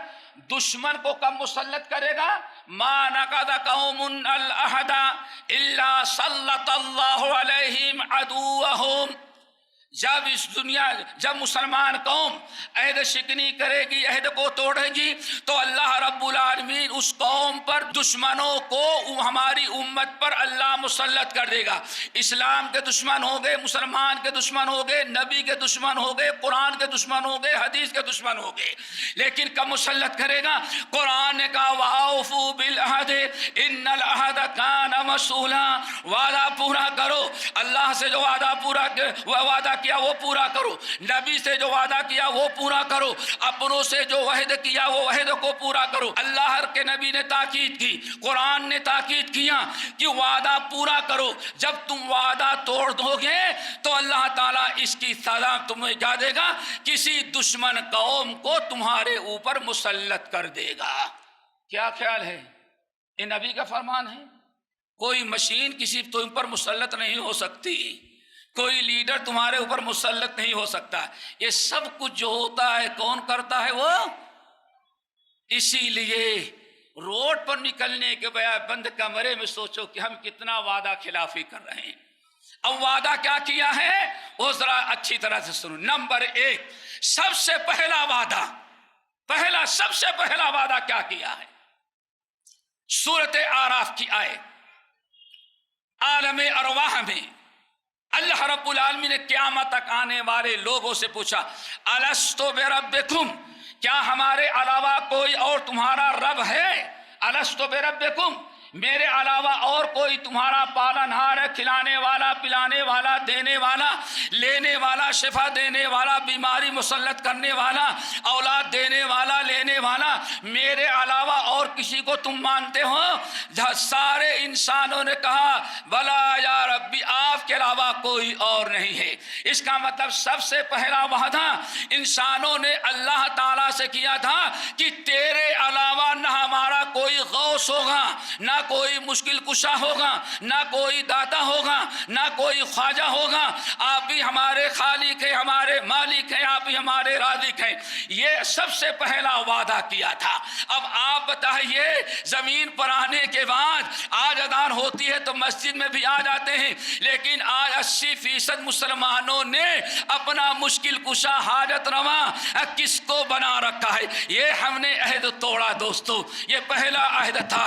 دشمن کو کب مسلط کرے گا؟ ما نقض قوم العہد الا سلط اللہ علیہم عدوہم. جب مسلمان قوم عہد شکنی کرے گی، عہد کو توڑے گی تو اللہ رب العالمین اس قوم پر دشمنوں کو ہماری امت پر اللہ مسلط کر دے گا. اسلام کے دشمن ہو گئے، مسلمان کے دشمن ہو گئے، نبی کے دشمن ہو گئے، قرآن کے دشمن ہو گئے، حدیث کے دشمن ہو گئے. لیکن کب مسلط کرے گا؟ قرآن نے کہا وَأَوْفُوا بِالْعَهْدِ إِنَّ الْعَهْدَ كَانَ مَسْئُولًا. وعدہ پورا کرو، اللہ سے جو وعدہ کیا وہ پورا کرو، نبی سے جو وعدہ کیا وہ پورا کرو، اپنوں سے جو عہد کیا وہ عہد کو پورا کرو. اللہ کے نبی نے تاکید کی، قرآن نے تاکید کیا کہ وعدہ پورا کرو. جب تم وعدہ توڑ دو گے تو اللہ تعالیٰ اس کی سزا تمہیں کیا دے گا؟ کسی دشمن قوم کو تمہارے اوپر مسلط کر دے گا. کیا خیال ہے؟ یہ نبی کا فرمان ہے. کوئی مشین کسی تم پر مسلط نہیں ہو سکتی، کوئی لیڈر تمہارے اوپر مسلط نہیں ہو سکتا. یہ سب کچھ جو ہوتا ہے کون کرتا ہے؟ وہ. اسی لیے روڈ پر نکلنے کے بجائے بند کمرے میں سوچو کہ ہم کتنا وعدہ خلافی کر رہے ہیں. اب وعدہ کیا کیا ہے وہ ذرا اچھی طرح سے سنو. نمبر 1، سب سے پہلا وعدہ، سب سے پہلا وعدہ کیا کیا ہے؟ سورۃ اعراف کی آیت، عالم ارواح میں اللہ رب العالمین نے قیامت تک آنے والے لوگوں سے پوچھا الست بربکم، کیا ہمارے علاوہ کوئی اور تمہارا رب ہے؟ الست بربکم، میرے علاوہ اور کوئی تمہارا پالنہار ہے، کھلانے والا، پلانے والا، دینے والا، لینے والا، شفا دینے والا، بیماری مسلط کرنے والا، اولاد دینے والا، لینے والا، میرے علاوہ اور کسی کو تم مانتے ہو؟ سارے انسانوں نے کہا بلا یا ربی، آپ کے علاوہ کوئی اور نہیں ہے. اس کا مطلب سب سے پہلا وعدہ انسانوں نے اللہ تعالیٰ سے کیا تھا کہ تیرے علاوہ نہ ہمارا کوئی غوث ہوگا، نہ کوئی مشکل کشا ہوگا، نہ کوئی داتا ہوگا، نہ کوئی خواجہ ہوگا. آپ ہی ہمارے خالق ہیں، ہمارے مالک ہیں، آپ ہی ہمارے رازق ہیں. یہ سب سے پہلا وعدہ کیا تھا. اب آپ بتائیے، زمین پر آنے کے بعد آج اذان ہوتی ہے تو مسجد میں بھی آ جاتے ہیں، لیکن آج 80% مسلمانوں نے اپنا مشکل کشا، حاجت روا کس کو بنا رکھا ہے؟ یہ ہم نے عہد توڑا دوستو. یہ پہلا عہد تھا.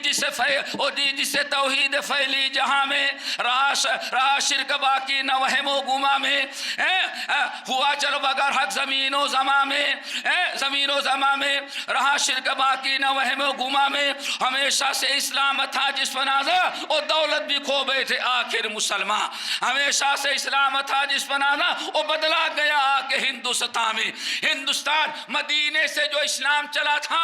جسے توحید پھیلی جہاں میں، رہا شرک باقی نہ وہم و گما میں، ہوا چلو بغیر حق زمین و زماں میں، رہا شرک باقی نہ وہم و گما میں، ہمیشہ سے اسلام تھا جس پر نازا اور دولت بھی کھو بیٹھے آخر مسلمان، ہمیشہ سے اسلام تھا جس پر نازا وہ بدلا گیا کہ ہندوستان میں، ہندوستان مدینے سے جو اسلام چلا تھا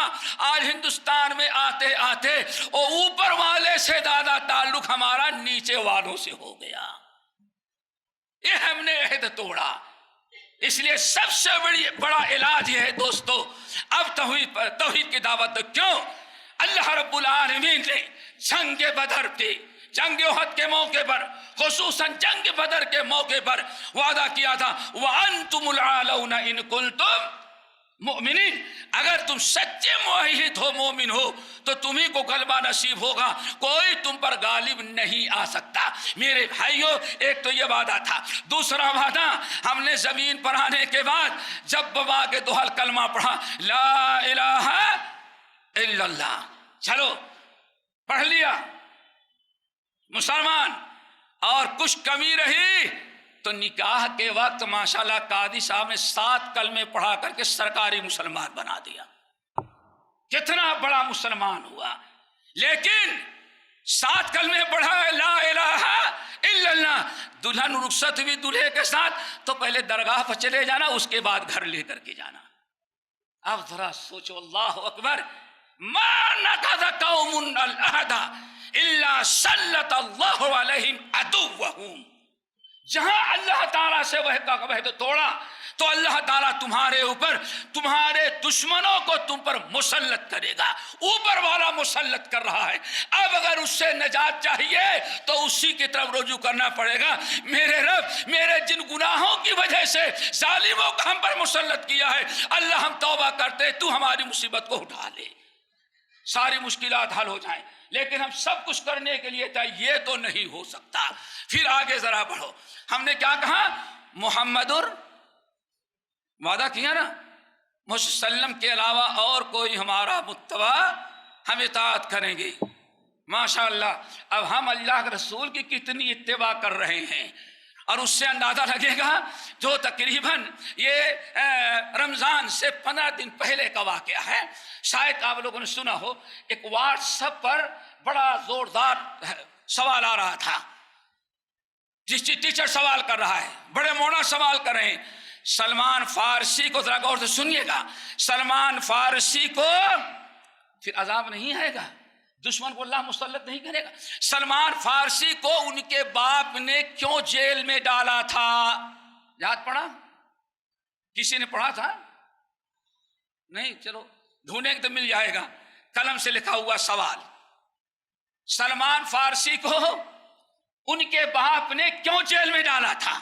آج ہندوستان میں آتے آتے وہ اوپر والے سے زیادہ تعلق ہمارا نیچے والوں سے ہو گیا، یہ ہم نے عہد توڑا۔ اس لیے سب سے بڑا علاج یہ ہے دوستو، اب توحید کی دعوت دو۔ کیوں؟ اللہ رب العالمین نے جنگ بدر پہ، جنگ احد کے موقع پر، خصوصاً جنگ بدر کے موقع پر وعدہ کیا تھا وَأَنْتُمُ الْعَالَوْنَ إِن كُنتُم مؤمنین، اگر تم سچے موحد ہو، مومن ہو تو تمہیں کو غلبہ نصیب ہوگا، کوئی تم پر غالب نہیں آ سکتا۔ میرے بھائیو، ایک تو یہ وعدہ تھا۔ دوسرا وعدہ، ہم نے زمین پر آنے کے بعد جب بابا کے دوہل کلمہ پڑھا لا الہ الا اللہ، چلو پڑھ لیا مسلمان، اور کچھ کمی رہی تو نکاح کے وقت ماشاءاللہ قاضی صاحب نے 7 کلمے پڑھا کر کے سرکاری مسلمان بنا دیا، کتنا بڑا مسلمان ہوا۔ لیکن 7 کلمے پڑھا لا الہ الا اللہ، دلہن رخصت بھی دلہے کے ساتھ تو پہلے درگاہ پر چلے جانا، اس کے بعد گھر لے کر کے جانا۔ اب ذرا سوچو، اللہ اکبر، ما نقض قوم العہد الا سلط اللہ علیہم عدوہم، جہاں اللہ تعالیٰ سے وہ عہد توڑا تو اللہ تعالیٰ تمہارے اوپر تمہارے دشمنوں کو تم پر مسلط کرے گا، اوپر والا مسلط کر رہا ہے۔ اب اگر اس سے نجات چاہیے تو اسی کی طرف رجوع کرنا پڑے گا، میرے رب میرے جن گناہوں کی وجہ سے ظالموں کو ہم پر مسلط کیا ہے، اللہ ہم توبہ کرتے تو ہماری مصیبت کو اٹھا لے، ساری مشکلات حل ہو جائیں۔ لیکن ہم سب کچھ کرنے کے لیے تھا، یہ تو نہیں ہو سکتا۔ پھر آگے ذرا بڑھو، ہم نے کیا کہا؟ محمد وعدہ کیا نا، محمد صلی اللہ علیہ وسلم کے علاوہ اور کوئی ہمارا متبع ہم اطاعت کریں گے۔ ماشاءاللہ، اب ہم اللہ کے رسول کی کتنی اتباع کر رہے ہیں، اور اس سے اندازہ لگے گا جو تقریباً یہ رمضان سے 15 دن پہلے کا واقعہ ہے، شاید آپ لوگوں نے سنا ہو، ایک واٹس ایپ پر بڑا زوردار سوال آ رہا تھا، جس ٹیچر سوال کر رہا ہے، بڑے مونا سوال کر رہے ہیں، سلمان فارسی کو ذرا غور سے سنیے گا، سلمان فارسی کو پھر عذاب نہیں آئے گا، دشمن کو اللہ مسلط نہیں کرے گا۔ سلمان فارسی کو ان کے باپ نے کیوں جیل میں ڈالا تھا؟ یاد پڑا؟ کسی نے پڑھا تھا؟ نہیں، چلو ڈھونڈیں گے تو مل جائے گا، قلم سے لکھا ہوا سوال۔ سلمان فارسی کو ان کے باپ نے کیوں جیل میں ڈالا تھا؟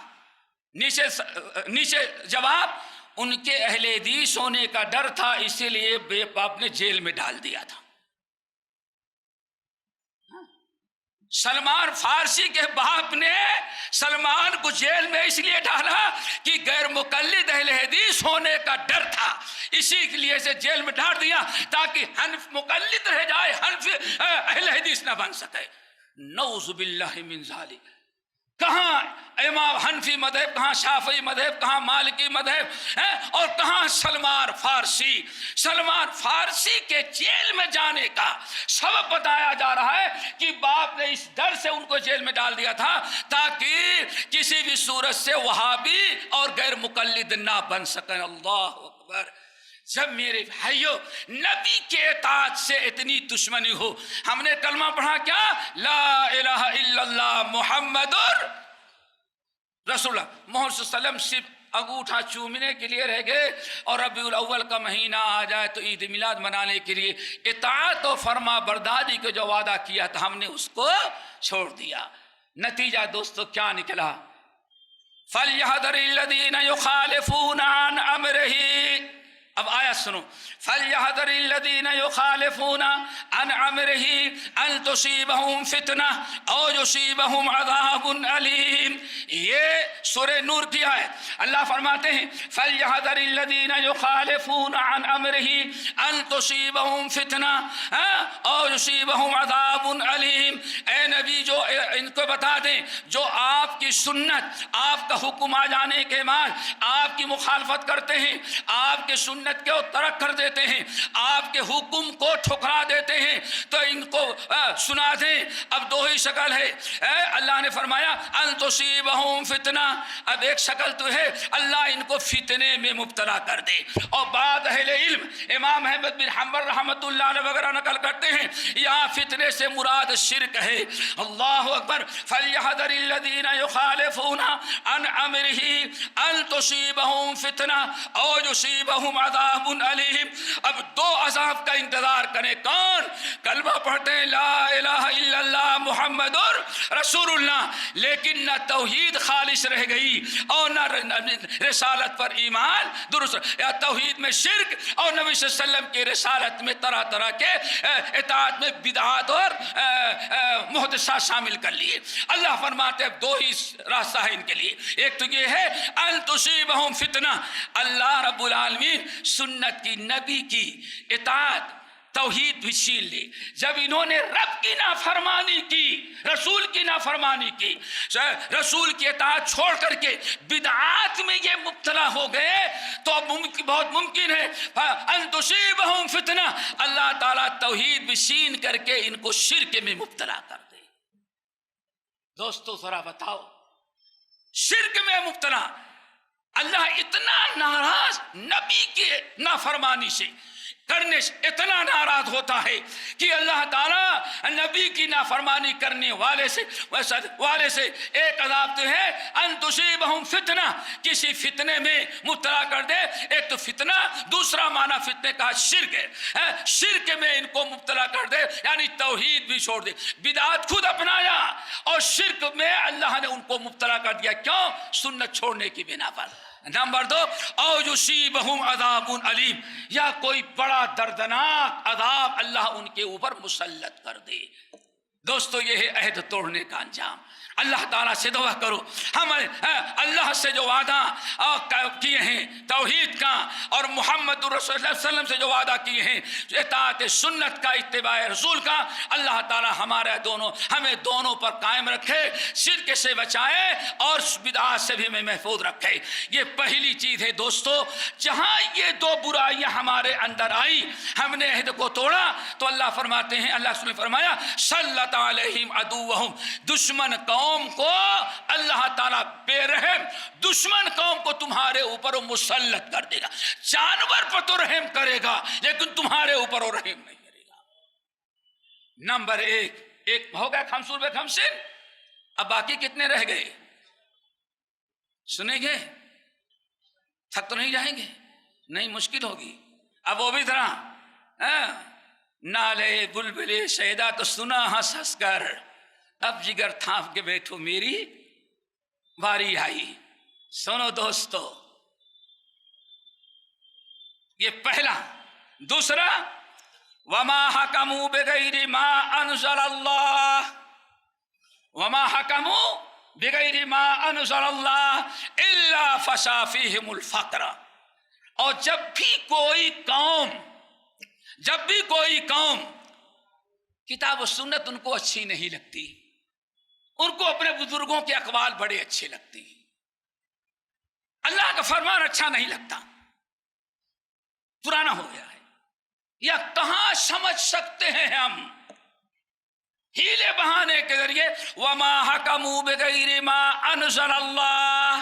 نیچے جواب، ان کے اہل حدیث ہونے کا ڈر تھا، اسی لیے بے باپ نے جیل میں ڈال دیا تھا۔ سلمان فارسی کے باپ نے سلمان کو جیل میں اس لیے ڈالا کہ غیر مقلد اہل حدیث ہونے کا ڈر تھا، اسی کے لیے سے جیل میں ڈال دیا تاکہ حنف مقلد رہ جائے، حنف اہل حدیث نہ بن سکے۔ نعوذ باللہ من ذالک، کہاں امام حنفی مذہب، کہاں شافعی مذہب، کہاں مالکی مذہب، اور کہاں سلمان فارسی۔ سلمان فارسی کے جیل میں جانے کا سبب بتایا جا رہا ہے کہ باپ نے اس ڈر سے ان کو جیل میں ڈال دیا تھا تاکہ کسی بھی صورت سے وہابی اور غیر مقلد نہ بن سکیں۔ اللہ اکبر۔ جب میرے بھائیو نبی کے اطاعت سے اتنی دشمنی ہو، ہم نے کلمہ پڑھا کیا؟ لا الہ الا اللہ محمد رسول اللہ۔ محمد صلی اللہ علیہ وسلم صرف انگوٹھا چومنے کے لیے رہ گئے، اور ربیع الاول کا مہینہ آ جائے تو عید میلاد منانے کے لیے اطاعت و فرما برداری کا جو وعدہ کیا تھا ہم نے اس کو چھوڑ دیا۔ نتیجہ دوستو کیا نکلا؟ فَلْيَحْذَرِ الَّذِينَ يُخَالِفُونَ عَنْ أَمْرِهِ، اب آیت سنو، فَلْيَحْذَرِ الَّذِينَ يُخَالِفُونَ عَنْ أَمْرِهِ أَن تُصِيبَهُمْ فِتْنَةٌ أَوْ يُصِيبَهُمْ عَذَابٌ أَلِيمٌ۔ یہ سورہ نور کی آیت، اللہ فرماتے ہیں فَلْيَحْذَرِ الَّذِينَ يُخَالِفُونَ عَنْ أَمْرِهِ أَن تُصِيبَهُمْ فِتْنَةٌ أَوْ يُصِيبَهُمْ عَذَابٌ أَلِيمٌ۔ اے نبی جو ان کو بتا دیں جو آپ کی سنت، آپ کا حکم آ جانے کے بعد آپ کی مخالفت کرتے ہیں، آپ کے سنت کو ترک کر دیتے ہیں، آپ کے حکم کو ٹھکرا دیتے ہیں، تو سنا دیں اب دو ہی شکل ہے. اللہ نے فرمایا ان تصیبہم فتنہ، اب ایک شکل تو ہے اللہ ان کو فتنے میں مبتلا کر دے. اور بعض اہل علم امام احمد بن حنبل رحمۃ اللہ علیہ وغیرہ نقل کرتے ہیں یہاں فتنے سے مراد شرک ہے. اللہ اکبر. فلیحذر الذین یخالفون عن امرہ ان تصیبہم فتنہ او یصیبہم عذاب علیم. اب دو عذاب کا انتظار کریں. کون؟ کلمہ پڑھتے ہیں لا الہ الا اللہ محمد رسول اللہ، لیکن نہ توحید خالص رہ گئی اور نہ رسالت پر ایمان درست، یا توحید میں شرک اور نبی صلی اللہ علیہ وسلم کی رسالت میں طرح طرح کے اطاعت میں بدعات اور محدثات شامل کر لیے. اللہ فرماتے ہیں دو ہی راستہ ہے ان کے لیے. ایک تو یہ ہے ان تصیبہم فتنہ، اللہ رب العالمین سنت کی، نبی کی اطاعت توحید بھی چھین لی. جب انہوں نے رب کی نافرمانی کی، رسول کی نافرمانی کی، رسول کی اطاعت چھوڑ کر کے بدعات میں یہ مبتلا ہو گئے تو بہت ممکن ہے ان تصیبہم فتنہ، اللہ تعالیٰ توحید بھی چھین کر کے ان کو شرک میں مبتلا کر دے. دوستو ذرا بتاؤ، شرک میں مبتلا، اللہ اتنا ناراض نبی کی نافرمانی سے کرنے سے اتنا ناراض ہوتا ہے کہ اللہ تعالیٰ نبی کی نافرمانی کرنے والے سے ایک عذاب تو ہے ان تصیبہم فتنہ، کسی فتنے میں مبتلا کر دے. ایک تو فتنہ، دوسرا معنی فتنے کا شرک ہے، شرک میں ان کو مبتلا کر دے، یعنی توحید بھی چھوڑ دے، بدعات خود اپنایا اور شرک میں اللہ نے ان کو مبتلا کر دیا. کیوں؟ سنت چھوڑنے کی بنا پر. نمبر دو او یصیبہم عذاب علیم، یا کوئی بڑا دردناک عذاب اللہ ان کے اوپر مسلط کر دے. دوستو یہ ہے عہد توڑنے کا انجام. اللہ تعالیٰ سے دعا کرو ہم اللہ سے جو وعدہ کیے ہیں توحید کا اور محمد رسول اللہ صلی اللہ علیہ وسلم سے جو وعدہ کیے ہیں اطاعت سنت کا، اتباع رسول کا، اللہ تعالیٰ ہمیں دونوں پر قائم رکھے، شرک سے بچائے اور بدعات سے بھی ہمیں محفوظ رکھے. یہ پہلی چیز ہے دوستو. جہاں یہ دو برائیاں ہمارے اندر آئی، ہم نے عہد کو توڑا تو اللہ فرماتے ہیں، اللہ نے فرمایا سلط علیہم عدوہم، دشمن قوم کو اللہ تعالیٰ بے رحم دشمن قوم کو تمہارے اوپر مسلط کر دے گا. جانور پر تو رحم کرے گا لیکن تمہارے اوپر وہ رحم نہیں کرے گا. نمبر ایک ہو گیا خمسون بے خمسین. اب باقی کتنے رہ گئے؟ سنیں گے؟ تھک تو نہیں جائیں گے؟ نہیں، مشکل ہوگی. اب وہ بھی ذرا نالے بلبلے شیدا تو سنا ہنس ہنس کر، اب جگر تھانپ کے بیٹھو میری باری آئی. سنو دوستو، یہ پہلا. دوسرا وما حکموا بغیر ما انزل اللہ، وما حکموا بغیر ما انزل اللہ الا فشا فیہم الفقر. اور جب بھی کوئی قوم کتاب و سنت ان کو اچھی نہیں لگتی، ان کو اپنے بزرگوں کے اقوال بڑے اچھے لگتے ہیں، اللہ کا فرمان اچھا نہیں لگتا، پرانا ہو گیا ہے، یا کہاں سمجھ سکتے ہیں ہم ہیلے بہانے کے ذریعے وما حکموا بغیر ما انزل اللہ.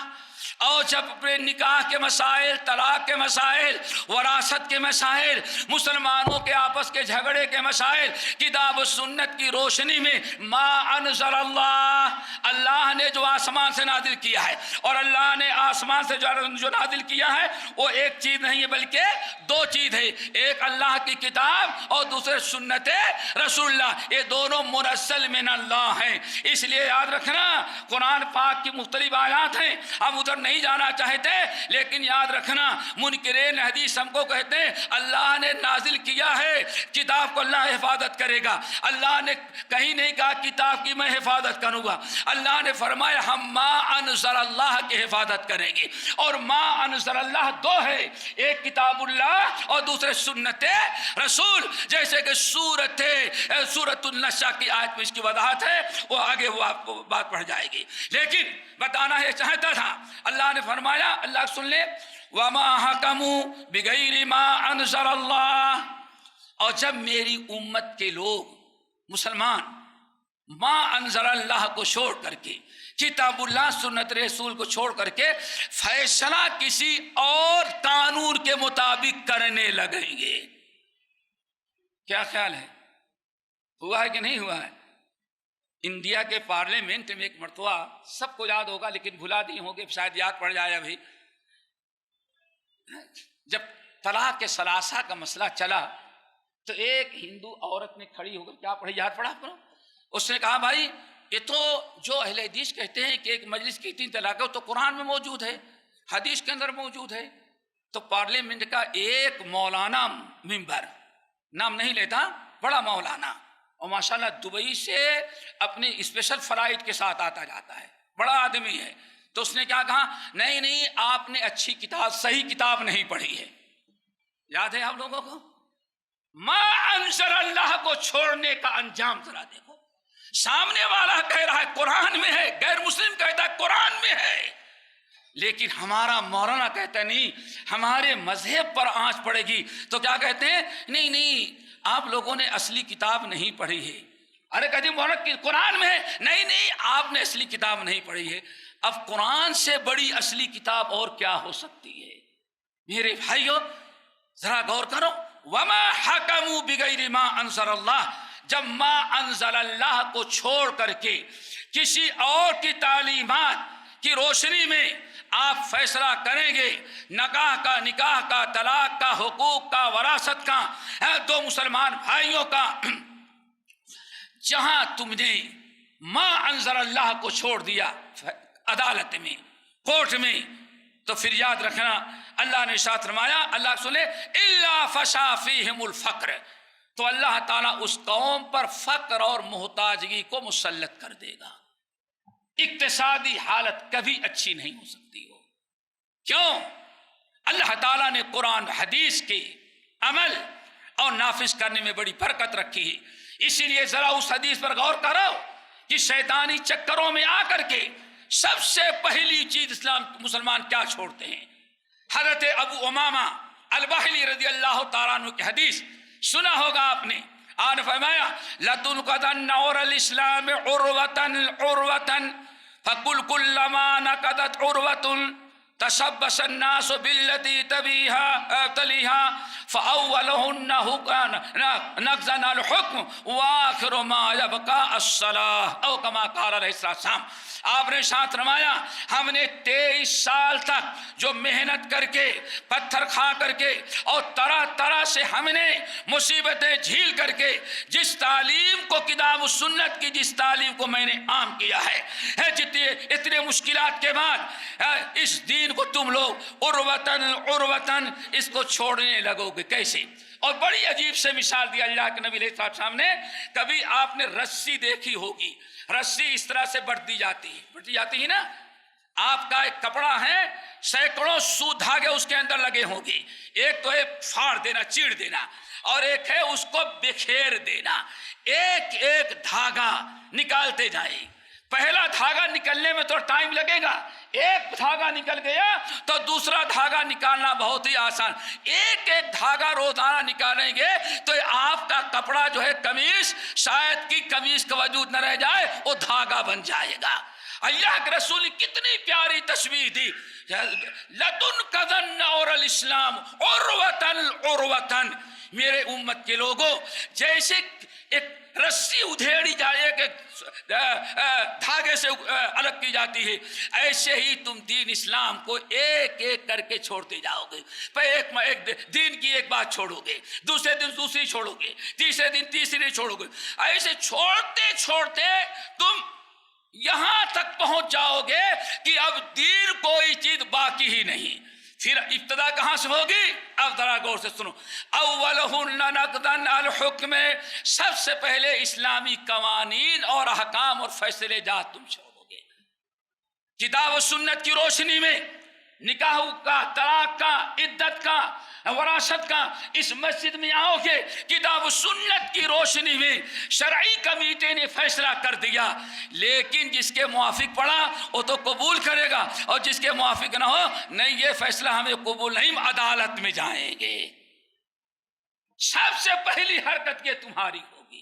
اور جب اپنے نکاح کے مسائل، طلاق کے مسائل، وراثت کے مسائل، مسلمانوں کے آپس کے جھگڑے کے مسائل کتاب و سنت کی روشنی میں ما انزل اللہ، اللہ نے جو آسمان سے نازل کیا ہے، اور اللہ نے آسمان سے جو نازل کیا ہے وہ ایک چیز نہیں ہے بلکہ دو چیز ہے. ایک اللہ کی کتاب اور دوسرے سنت رسول اللہ. یہ دونوں منزل من اللہ ہیں. اس لیے یاد رکھنا قرآن پاک کی مختلف آیات ہیں، ہم ادھر نہیں جانا چاہتے، لیکن یاد رکھنا منکرین حدیث ہم کو کہتے ہیں اللہ نے نازل کیا ہے کتاب کو اللہ حفاظت کرے گا. اللہ نے کہیں نہیں کہا کتاب کی میں حفاظت کروں گا، اللہ نے فرمایا ہم ما انزل اللہ کی حفاظت کریں گے. اور ما انزل اللہ دو ہے، ایک کتاب اللہ اور دوسرے سنت رسول. جیسے کہ سورۃ النساء کی آیت میں اس کی وضاحت ہے، وہ آگے وہ آپ کو بات پڑھ جائے گی. لیکن بتانا ہے چاہتا تھا، اللہ نے فرمایا، اللہ سن لے وما حکموا بغیر ما انزل اللہ. اور جب میری امت کے لوگ مسلمان ما انزل اللہ کو چھوڑ کر کے، کتاب اللہ سنت رسول کو چھوڑ کر کے فیصلہ کسی اور قانون کے مطابق کرنے لگیں گے۔ کیا خیال ہے، ہوا ہے کہ نہیں ہوا ہے؟ انڈیا کے پارلیمنٹ میں ایک مرتبہ، سب کو یاد ہوگا لیکن بھلا دی ہوں گے، شاید یاد پڑ جائے ابھی، جب طلاق کے ثلاثہ کا مسئلہ چلا تو ایک ہندو عورت نے کھڑی ہو کر کیا پڑھی، یاد پڑا آپ کو؟ اس نے کہا بھائی یہ تو جو اہل حدیث کہتے ہیں کہ ایک مجلس کی 3 طلاق ہے، تو قرآن میں موجود ہے، حدیث کے اندر موجود ہے۔ تو پارلیمنٹ کا ایک مولانا ممبر، نام نہیں لیتا، بڑا مولانا، اور ماشاءاللہ دبئی سے اپنی اسپیشل فلائٹ کے ساتھ آتا جاتا ہے، بڑا آدمی ہے، تو اس نے کیا کہا، نہیں آپ نے اچھی کتاب، صحیح کتاب نہیں پڑھی ہے۔ یاد ہے آپ لوگوں کو؟ ما انزل اللہ کو چھوڑنے کا انجام ذرا دیکھو، سامنے والا کہہ رہا ہے قرآن میں ہے، غیر مسلم کہتا ہے قرآن میں ہے، لیکن ہمارا مولانا کہتا ہے نہیں، ہمارے مذہب پر آنچ پڑے گی تو کیا کہتے ہیں، نہیں آپ لوگوں نے اصلی کتاب نہیں پڑھی ہے۔ ارے کہتے ہیں مولانا قرآن میں ہے، نہیں آپ نے اصلی کتاب نہیں پڑھی ہے۔ اب قرآن سے بڑی اصلی کتاب اور کیا ہو سکتی ہے؟ میرے بھائیو ذرا غور کرو، وما حکموا بغیر ما انزل اللہ، جب ما انزل اللہ کو چھوڑ کر کے کسی اور کی تعلیمات کی روشنی میں آپ فیصلہ کریں گے، نکاح کا، طلاق کا، حقوق کا، وراثت کا، دو مسلمان بھائیوں کا، جہاں تم نے ما انزل اللہ کو چھوڑ دیا عدالت میں، کورٹ میں، تو پھر یاد رکھنا اللہ نے ارشاد فرمایا، اللہ سنے الا فشا فیہم الفقر، تو اللہ تعالیٰ اس قوم پر فقر اور محتاجگی کو مسلط کر دے گا، اقتصادی حالت کبھی اچھی نہیں ہو سکتی ہو۔ کیوں؟ اللہ تعالیٰ نے قرآن حدیث کے عمل اور نافذ کرنے میں بڑی برکت رکھی ہے۔ اسی لیے ذرا اس حدیث پر غور کرو کہ شیطانی چکروں میں آ کر کے سب سے پہلی چیز اسلام مسلمان کیا چھوڑتے ہیں؟ حضرت ابو امامہ الباہلی رضی اللہ تعالیٰ عنہ کی حدیث سنا ہوگا آپ نے، آپ نے فرمایا لَتُنْقَضَنَّ عُرَى الْإِسْلَامِ عُرْوَةً عُرْوَةً فَقُلْ كُلَّمَا نَقَضَتْ عُرْوَةٌ تشبث الناس بالتي تليها فأولهن نقضا الحكم وآخر ما يبقى الصلاة، او كما قال علیہ السلام۔ آپ نے ساتھ رمایا، ہم نے 23 سال تک جو محنت کر کے، پتھر کھا کر کے، اور طرح طرح سے ہم نے مصیبتیں جھیل کر کے جس تعلیم کو، کتاب و سنت کی جس تعلیم کو میں نے عام کیا ہے، اتنے مشکلات کے بعد اس دین کو تم لوگ عروتن اس کو چھوڑنے لگو گے کیسے؟ اور بڑی عجیب سے مثال دی اللہ کے نبی علیہ السلام نے۔ کبھی آپ نے رسی دیکھی ہوگی، رسی اس طرح سے بڑھتی جاتی ہے نا، آپ کا ایک کپڑا ہے، سینکڑوں سو دھاگے اس کے اندر لگے ہوں گے، ایک تو ہے پھاڑ دینا، چیڑ دینا، اور ایک ہے اس کو بکھیر دینا، ایک ایک دھاگا نکالتے جائیں۔ پہلا دھاگا نکلنے میں تو ٹائم لگے گا، ایک دھاگا نکل گیا تو دوسرا دھاگا نکالنا بہت ہی آسان، ایک ایک دھاگا روزانہ نکالیں گے تو آپ کا کپڑا جو ہے قمیص، شاید کی قمیص کا وجود نہ رہ جائے، وہ دھاگا بن جائے گا۔ اللہ کے رسول نے کتنی پیاری تشبیہ دی، لَتُنْقَضَنَّ عُرَى الْإِسْلَامِ عُرْوَةً عُرْوَةً، میرے امت کے لوگوں جیسے ایک رسی ادھیڑی جائے، ایک دھاگے سے الگ کی جاتی ہے، ایسے ہی تم دین اسلام کو ایک ایک کر کے چھوڑتے جاؤ گے۔ ایک دین کی ایک بات چھوڑو گے، دوسرے دن دوسری چھوڑو گے، تیسرے دن تیسری چھوڑو گے، ایسے چھوڑتے چھوڑتے تم یہاں تک پہنچ جاؤ گے کہ اب دین کوئی چیز باقی ہی نہیں۔ پھر ابتدا کہاں سے ہوگی؟ اب ذرا غور سے سنو، اولہن نقضاً الحکم، سب سے پہلے اسلامی قوانین اور احکام اور فیصلے جات تم چھوڑو گے۔ کتاب و سنت کی روشنی میں نکاح کا، طلاق کا، عدت کا، وراثت کا اس مسجد میں آؤ گے، کتاب و سنت کی روشنی میں شرعی کمیٹے نے فیصلہ کر دیا، لیکن جس کے موافق پڑا وہ تو قبول کرے گا، اور جس کے موافق نہ ہو، نہیں یہ فیصلہ ہمیں قبول نہیں، عدالت میں جائیں گے۔ سب سے پہلی حرکت یہ تمہاری ہوگی۔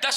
10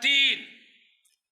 3,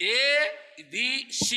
ABC,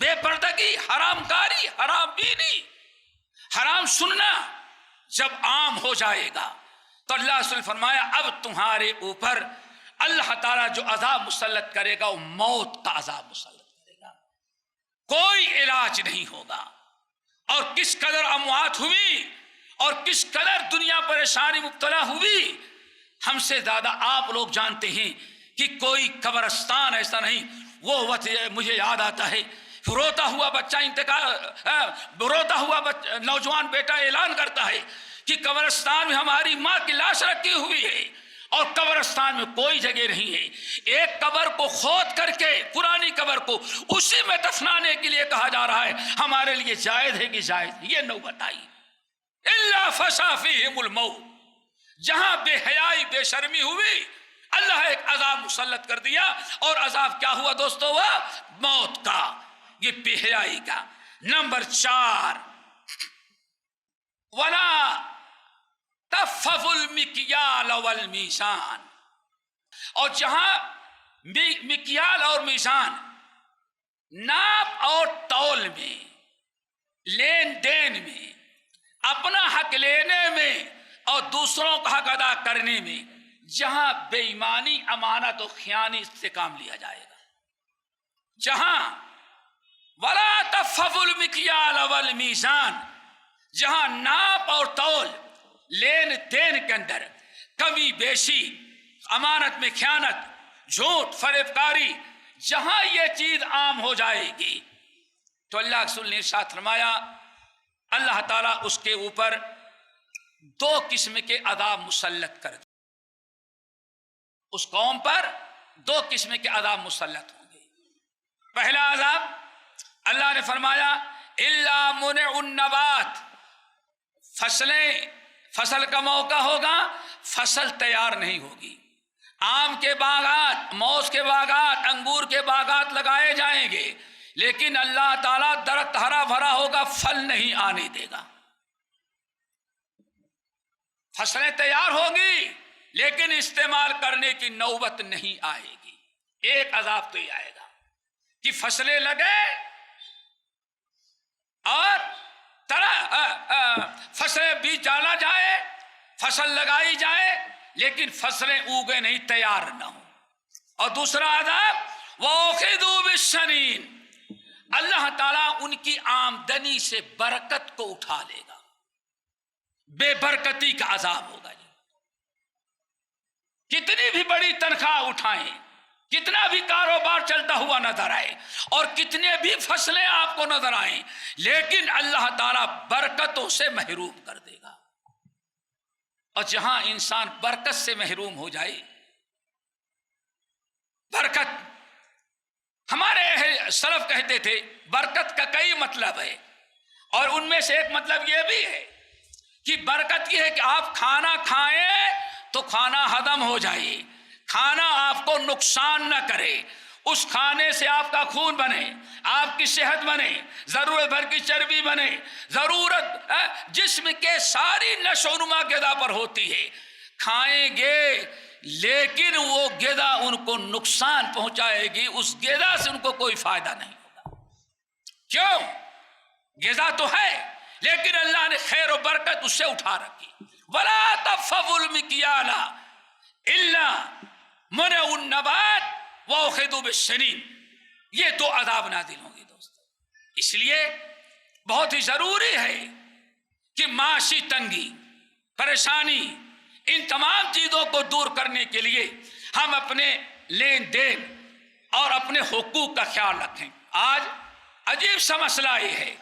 بے پردگی، حرام کاری، حرام بینی، حرام سننا جب عام ہو جائے گا تو اللہ رسول فرمایا اب تمہارے اوپر اللہ تعالیٰ جو عذاب مسلط کرے گا وہ موت کا عذاب مسلط کرے گا، کوئی علاج نہیں ہوگا۔ اور کس قدر اموات ہوئی اور کس قدر دنیا پریشانی مبتلا ہوئی، ہم سے زیادہ آپ لوگ جانتے ہیں کہ کوئی قبرستان ایسا نہیں۔ وہ وقت مجھے یاد آتا ہے، روتا ہوا بچہ روتا ہوا نوجوان بیٹا اعلان کرتا ہے کہ قبرستان میں ہماری ماں کی لاش رکھی ہوئی ہے اور قبرستان میں کوئی جگہ نہیں ہے، ایک قبر کو کھود کر کے پرانی قبر کو اسی میں دفنانے کے لیے کہا جا رہا ہے۔ ہمارے لیے جائز ہے کہ جائز؟ یہ نوبت آئی الا فشا فیہم الموت، جہاں بے حیائی بے شرمی ہوئی اللہ ایک عذاب مسلط کر دیا، اور عذاب کیا ہوا دوستو؟ وہ موت کا، یہ بے حیائی کا۔ نمبر 4، ولا تفف المکیال والمیزان، اور جہاں مکیال اور میزان، ناپ اور تول میں، لین دین میں، اپنا حق لینے میں اور دوسروں کا حق ادا کرنے میں، جہاں بے ایمانی، امانت و خیانت سے کام لیا جائے گا، جہاں ولا تفف المکیال والمیزان، جہاں ناپ اور تول، لین دین کے اندر کمی بیشی، امانت میں خیانت، جھوٹ، فریب کاری، جہاں یہ چیز عام ہو جائے گی تو اللہ کے رسول نے ارشاد فرمایا اللہ تعالیٰ اس کے اوپر 2 قسم کے عذاب مسلط کر دیں۔ اس قوم پر 2 قسم کے عذاب مسلط ہوں گے۔ پہلا عذاب اللہ نے فرمایا الا منع النبات، فصل کا موقع ہوگا، فصل تیار نہیں ہوگی، آم کے باغات، موز کے باغات، انگور کے باغات لگائے جائیں گے، لیکن اللہ تعالیٰ درخت ہرا بھرا ہوگا، پھل نہیں آنے دے گا۔ فصلیں تیار ہوگی لیکن استعمال کرنے کی نوبت نہیں آئے گی۔ ایک عذاب تو یہ آئے گا کہ فصلیں لگے اور فصلیں بیج ڈالا جائے، فصل لگائی جائے، لیکن فصلیں اگے نہیں، تیار نہ ہوں۔ اور دوسرا عذاب وَأُخِذُوا بِالسَّنِينَ، اللہ تعالیٰ ان کی آمدنی سے برکت کو اٹھا لے گا، بے برکتی کا عذاب ہوگا۔ کتنی بھی بڑی تنخواہ اٹھائیں، کتنا بھی کاروبار چلتا ہوا نظر آئے اور کتنے بھی فصلیں آپ کو نظر آئیں، لیکن اللہ تعالیٰ برکتوں سے محروم کر دے گا۔ اور جہاں انسان برکت سے محروم ہو جائے، برکت، ہمارے سلف کہتے تھے برکت کا کئی مطلب ہے، اور ان میں سے ایک مطلب یہ بھی ہے کہ برکت یہ ہے کہ آپ کھانا کھائیں تو کھانا ہضم ہو جائے، کھانا آپ کو نقصان نہ کرے، اس کھانے سے آپ کا خون بنے، آپ کی صحت بنے، ضرورت بھر کی چربی بنے، ضرورت جسم کے ساری نشو و نما غذا پر ہوتی ہے، کھائیں گے لیکن وہ غذا ان کو نقصان پہنچائے گی، اس غذا سے ان کو کوئی فائدہ نہیں ہوگا۔ کیوں؟ غذا تو ہے لیکن اللہ نے خیر و برکت اس سے اٹھا رکھی۔ وَلَا تَفَّفُوا الْمِكْيَالَ إِلَّا مُنِعُ النَّبَاتِ وَأُخِذُوا بِالسِّنِينَ، یہ 2 عذاب نازل ہوں گے دوستو۔ اس لیے بہت ہی ضروری ہے کہ معاشی تنگی، پریشانی، ان تمام چیزوں کو دور کرنے کے لیے ہم اپنے لین دین اور اپنے حقوق کا خیال رکھیں۔ آج عجیب سا مسئلہ یہ ہے،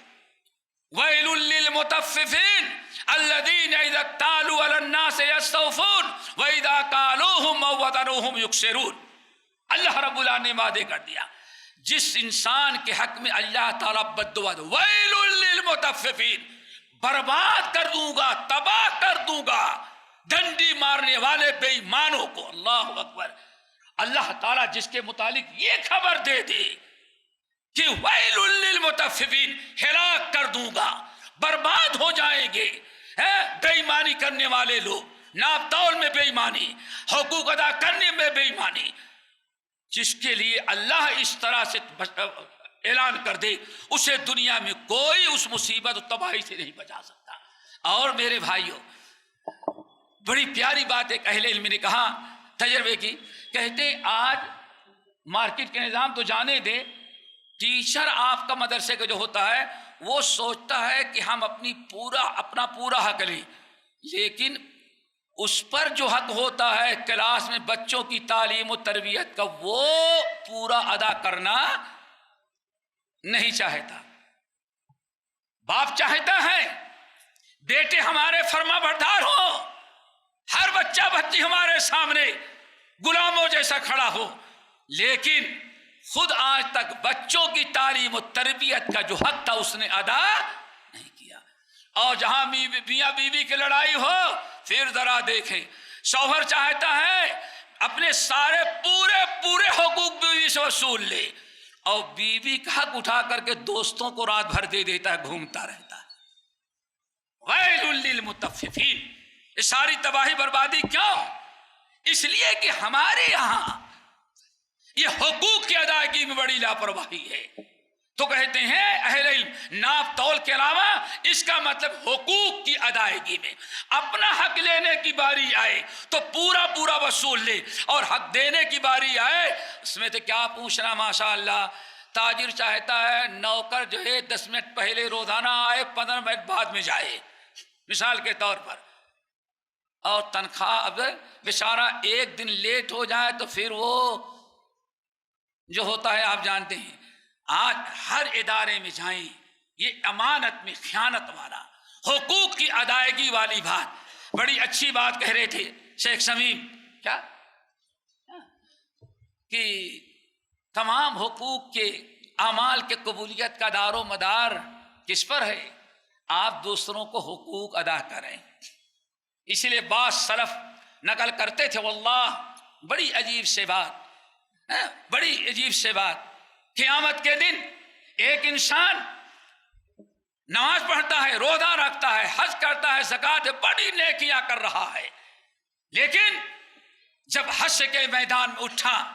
وَيْلٌ لِّلْمُطَفِّفِينَ الَّذِينَ إِذَا اكْتَالُوا عَلَى النَّاسِ يَسْتَوْفُونَ وَإِذَا كَالُوهُمْ أَوْ وَزَنُوهُمْ يُخْسِرُونَ۔ اللہ رب العالمین نے وعدے کر دیا جس انسان کے حق میں اللہ تعالیٰ بد دعا دے، وَيْلٌ لِّلْمُطَفِّفِينَ، برباد کر دوں گا، تباہ کر دوں گا ڈنڈی مارنے والے بے ایمانوں کو۔ اللہ اکبر۔ اللہ تعالیٰ جس کے متعلق یہ خبر دے دی کہ وَيْلٌ لِّلْمُطَفِّفِينَ، ہلاک کر دوں گا، برباد ہو جائیں گے بے ایمانی کرنے والے لوگ، ناپ تول میں بے ایمانی، حقوق ادا کرنے میں بے ایمانی، جس کے لیے اللہ اس طرح سے اعلان کر دے، اسے دنیا میں کوئی اس مصیبت و تباہی سے نہیں بچا سکتا۔ اور میرے بھائیوں، بڑی پیاری بات ایک اہل علم نے کہا، تجربے کی، کہتے آج مارکیٹ کے نظام تو جانے دے، ٹیچر آپ کا مدرسے کا جو ہوتا ہے وہ سوچتا ہے کہ ہم اپنا پورا حق لیں، لیکن اس پر جو حق ہوتا ہے کلاس میں بچوں کی تعلیم و تربیت کا وہ پورا ادا کرنا نہیں چاہتا۔ باپ چاہتا ہے بیٹے ہمارے فرما بردار ہو، ہر بچہ بچی ہمارے سامنے غلاموں جیسا کھڑا ہو، لیکن خود آج تک بچوں کی تعلیم و تربیت کا جو حق تھا اس نے ادا نہیں کیا۔ اور جہاں میاں بیوی کی لڑائی ہو، پھر ذرا دیکھیں، شوہر چاہتا ہے اپنے سارے پورے حقوق بیوی سے وصول لے، اور بیوی کا حق اٹھا کر کے دوستوں کو رات بھر دے دیتا ہے، گھومتا رہتا ہے۔ ویل للمطففین، یہ ساری تباہی بربادی کیوں؟ اس لیے کہ ہمارے یہاں یہ حقوق کی ادائیگی میں بڑی لاپرواہی ہے۔ تو کہتے ہیں اہل علم، ناپ تول کے علاوہ اس کا مطلب حقوق کی ادائیگی میں اپنا حق لینے کی باری آئے تو پورا وصول لے، اور حق دینے کی باری آئے اس میں تو کیا پوچھنا۔ ماشاء اللہ، تاجر چاہتا ہے نوکر جو ہے 10 منٹ پہلے روزانہ آئے، 15 منٹ بعد میں جائے، مثال کے طور پر، اور تنخواہ اب بیچارہ ایک دن لیٹ ہو جائے تو پھر وہ جو ہوتا ہے آپ جانتے ہیں۔ آج ہر ادارے میں جائیں، یہ امانت میں خیانت والا، حقوق کی ادائیگی والی بات، بڑی اچھی بات کہہ رہے تھے شیخ شمیم، کیا کہ تمام حقوق کے اعمال کے قبولیت کا دار و مدار کس پر ہے؟ آپ دوسروں کو حقوق ادا کریں۔ اس لیے بعض سلف نقل کرتے تھے، واللہ بڑی عجیب سے بات، قیامت کے دن ایک انسان نماز پڑھتا ہے، روزہ رکھتا ہے، حج کرتا ہے، زکوٰۃ، بڑی نیکیاں کر رہا ہے، لیکن جب حشر کے میدان میں اٹھا،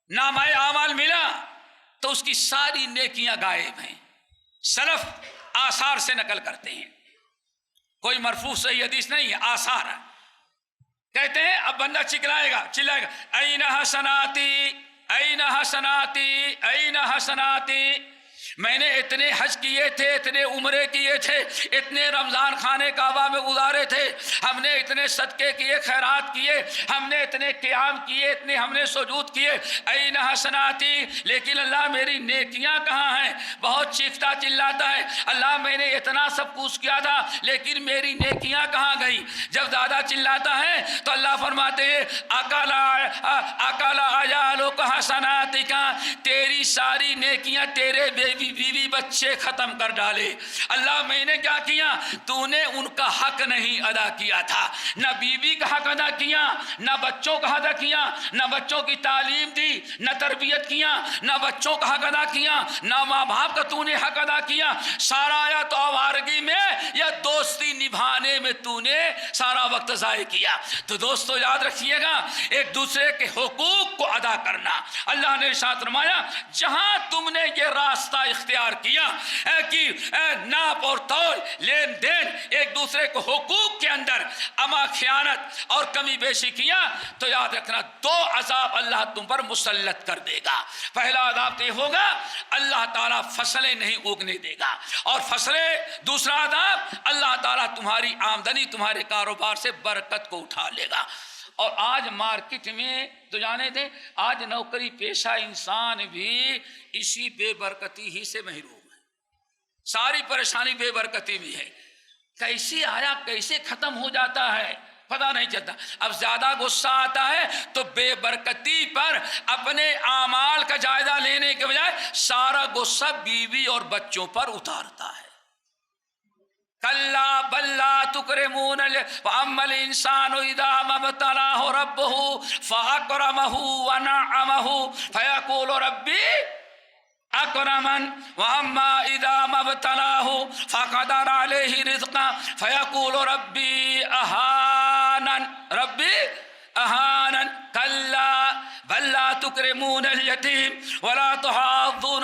نامہ اعمال ملا تو اس کی ساری نیکیاں غائب ہیں۔ سلف آثار سے نقل کرتے ہیں، کوئی مرفوع صحیح حدیث نہیں ہے، آثار ہے۔ کہتے ہیں اب بندہ چلائے گا این حسناتی این حسناتی این حسناتی، میں نے اتنے حج کیے تھے، اتنے عمرے کیے تھے، اتنے رمضان خانے کعبہ میں گزارے تھے، ہم نے اتنے صدقے کیے، خیرات کیے، ہم نے اتنے قیام کیے، اتنے ہم نے سجود کیے، این حسناتی، لیکن اللہ میری نیکیاں کہاں ہیں؟ بہت چیختا چلاتا ہے، اللہ میں نے اتنا سب کچھ کیا تھا لیکن میری نیکیاں کہاں گئی؟ جب زیادہ چلاتا ہے تو اللہ فرماتے ہیں اکلا اجالک حسناتک، تیری ساری نیکیاں تیرے بیوی بچے ختم کر ڈالے۔ اللہ میں نے کیا کیا؟ تو نے ان کا حق نہیں ادا کیا تھا، نہ بیوی کا حق ادا کیا، نہ بچوں کا ادا کیا، نہ بچوں کی تعلیم دی، نہ تربیت کیا، نہ بچوں کا حق ادا کیا، نہ ماں باپ کا تو نے حق ادا کیا، سارا یا تو آوارگی میں یا دوستی نبھانے میں تو نے سارا وقت ضائع کیا۔ تو دوستو یاد رکھیے گا، ایک دوسرے کے حقوق کو ادا کرنا۔ اللہ نے ارشاد فرمایا جہاں تم نے یہ راستہ اختیار کیا کہ ناپ اور تول، لین دین، ایک دوسرے کو حقوق کے اندر اما خیانت اور کمی بیشی کیا تو یاد رکھنا 2 عذاب اللہ تم پر مسلط کر دے گا۔ پہلا عذاب تو یہ ہوگا اللہ تعالیٰ فصلیں نہیں اگنے دے گا، اور دوسرا عذاب اللہ تعالیٰ تمہاری آمدنی، تمہارے کاروبار سے برکت کو اٹھا لے گا۔ اور آج مارکیٹ میں تو جانے دیں، آج نوکری پیشہ انسان بھی اسی بے برکتی ہی سے محروم ہے، ساری پریشانی بے برکتی میں ہے۔ کیسے آیا کیسے ختم ہو جاتا ہے پتہ نہیں چلتا۔ اب زیادہ غصہ آتا ہے تو بے برکتی پر اپنے اعمال کا جائزہ لینے کے بجائے سارا غصہ بیوی اور بچوں پر اتارتا ہے۔ کلا بل لا تکرمون واما الانسان اذا ما ابتلاه ربه فاکرمه ونعمه فیقول ربی اکرمن واما اذا ما ابتلاه فقدر علیہ رزقا فیقول ربی اہانن ربی اہانن کلا بل لا تکرمون الیتیم ولا تحاضون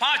5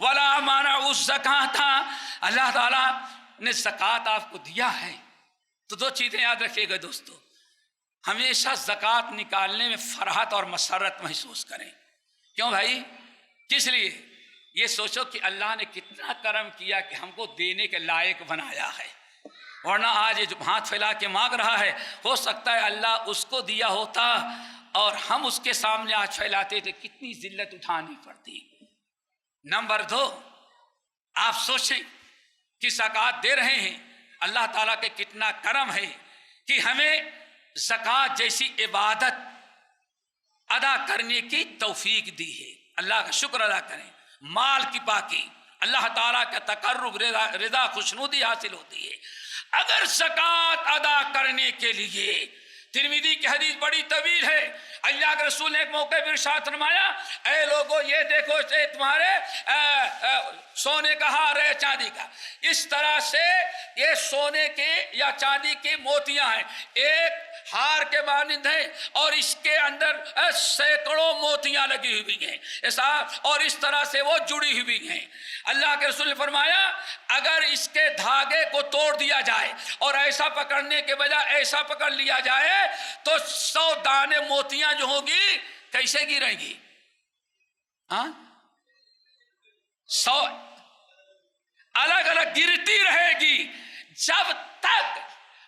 ولا منعوا الزکات، اللہ تعالیٰ نے زکات آپ کو دیا ہے تو دو چیزیں یاد رکھیے گا دوستو، ہمیشہ زکات نکالنے میں فرحت اور مسرت محسوس کریں. کیوں بھائی؟ کس لیے؟ یہ سوچو کہ اللہ نے کتنا کرم کیا کہ ہم کو دینے کے لائق بنایا ہے، ورنہ آج جو ہاتھ پھیلا کے مانگ رہا ہے، ہو سکتا ہے اللہ اس کو دیا ہوتا اور ہم اس کے سامنے ہاتھ پھیلاتے تھے، کتنی ذلت اٹھانی پڑتی. نمبر 2، آپ سوچیں کہ زکات دے رہے ہیں، اللہ تعالیٰ کے کتنا کرم ہے کہ ہمیں زکات جیسی عبادت ادا کرنے کی توفیق دی ہے. اللہ کا شکر ادا کریں. مال کی پاکی، اللہ تعالیٰ کا تقرب، رضا، خوشنودی حاصل ہوتی ہے. اگر زکات ادا کرنے کے لیے، ترمذی کی حدیث بڑی طویل ہے، اللہ کے رسول نے ایک موقع پر ارشاد فرمایا، اے لوگو یہ دیکھو یہ تمہارے سونے کا ہار ہے، چاندی کا، اس طرح سے یہ سونے کے یا چاندی کے موتیاں ہیں، ایک ہار کے مانند ہیں اور اس کے اندر سینکڑوں موتیاں لگی ہوئی ہیں، ایسا اور اس طرح سے وہ جڑی ہوئی ہیں. اللہ کے رسول نے فرمایا اگر اس کے دھاگے کو توڑ دیا جائے اور ایسا پکڑنے کے بجائے ایسا پکڑ لیا جائے تو 100 دانے موتیاں جو ہوگی کیسے گریں گی؟ 100 الگ الگ گرتی رہے گی، جب تک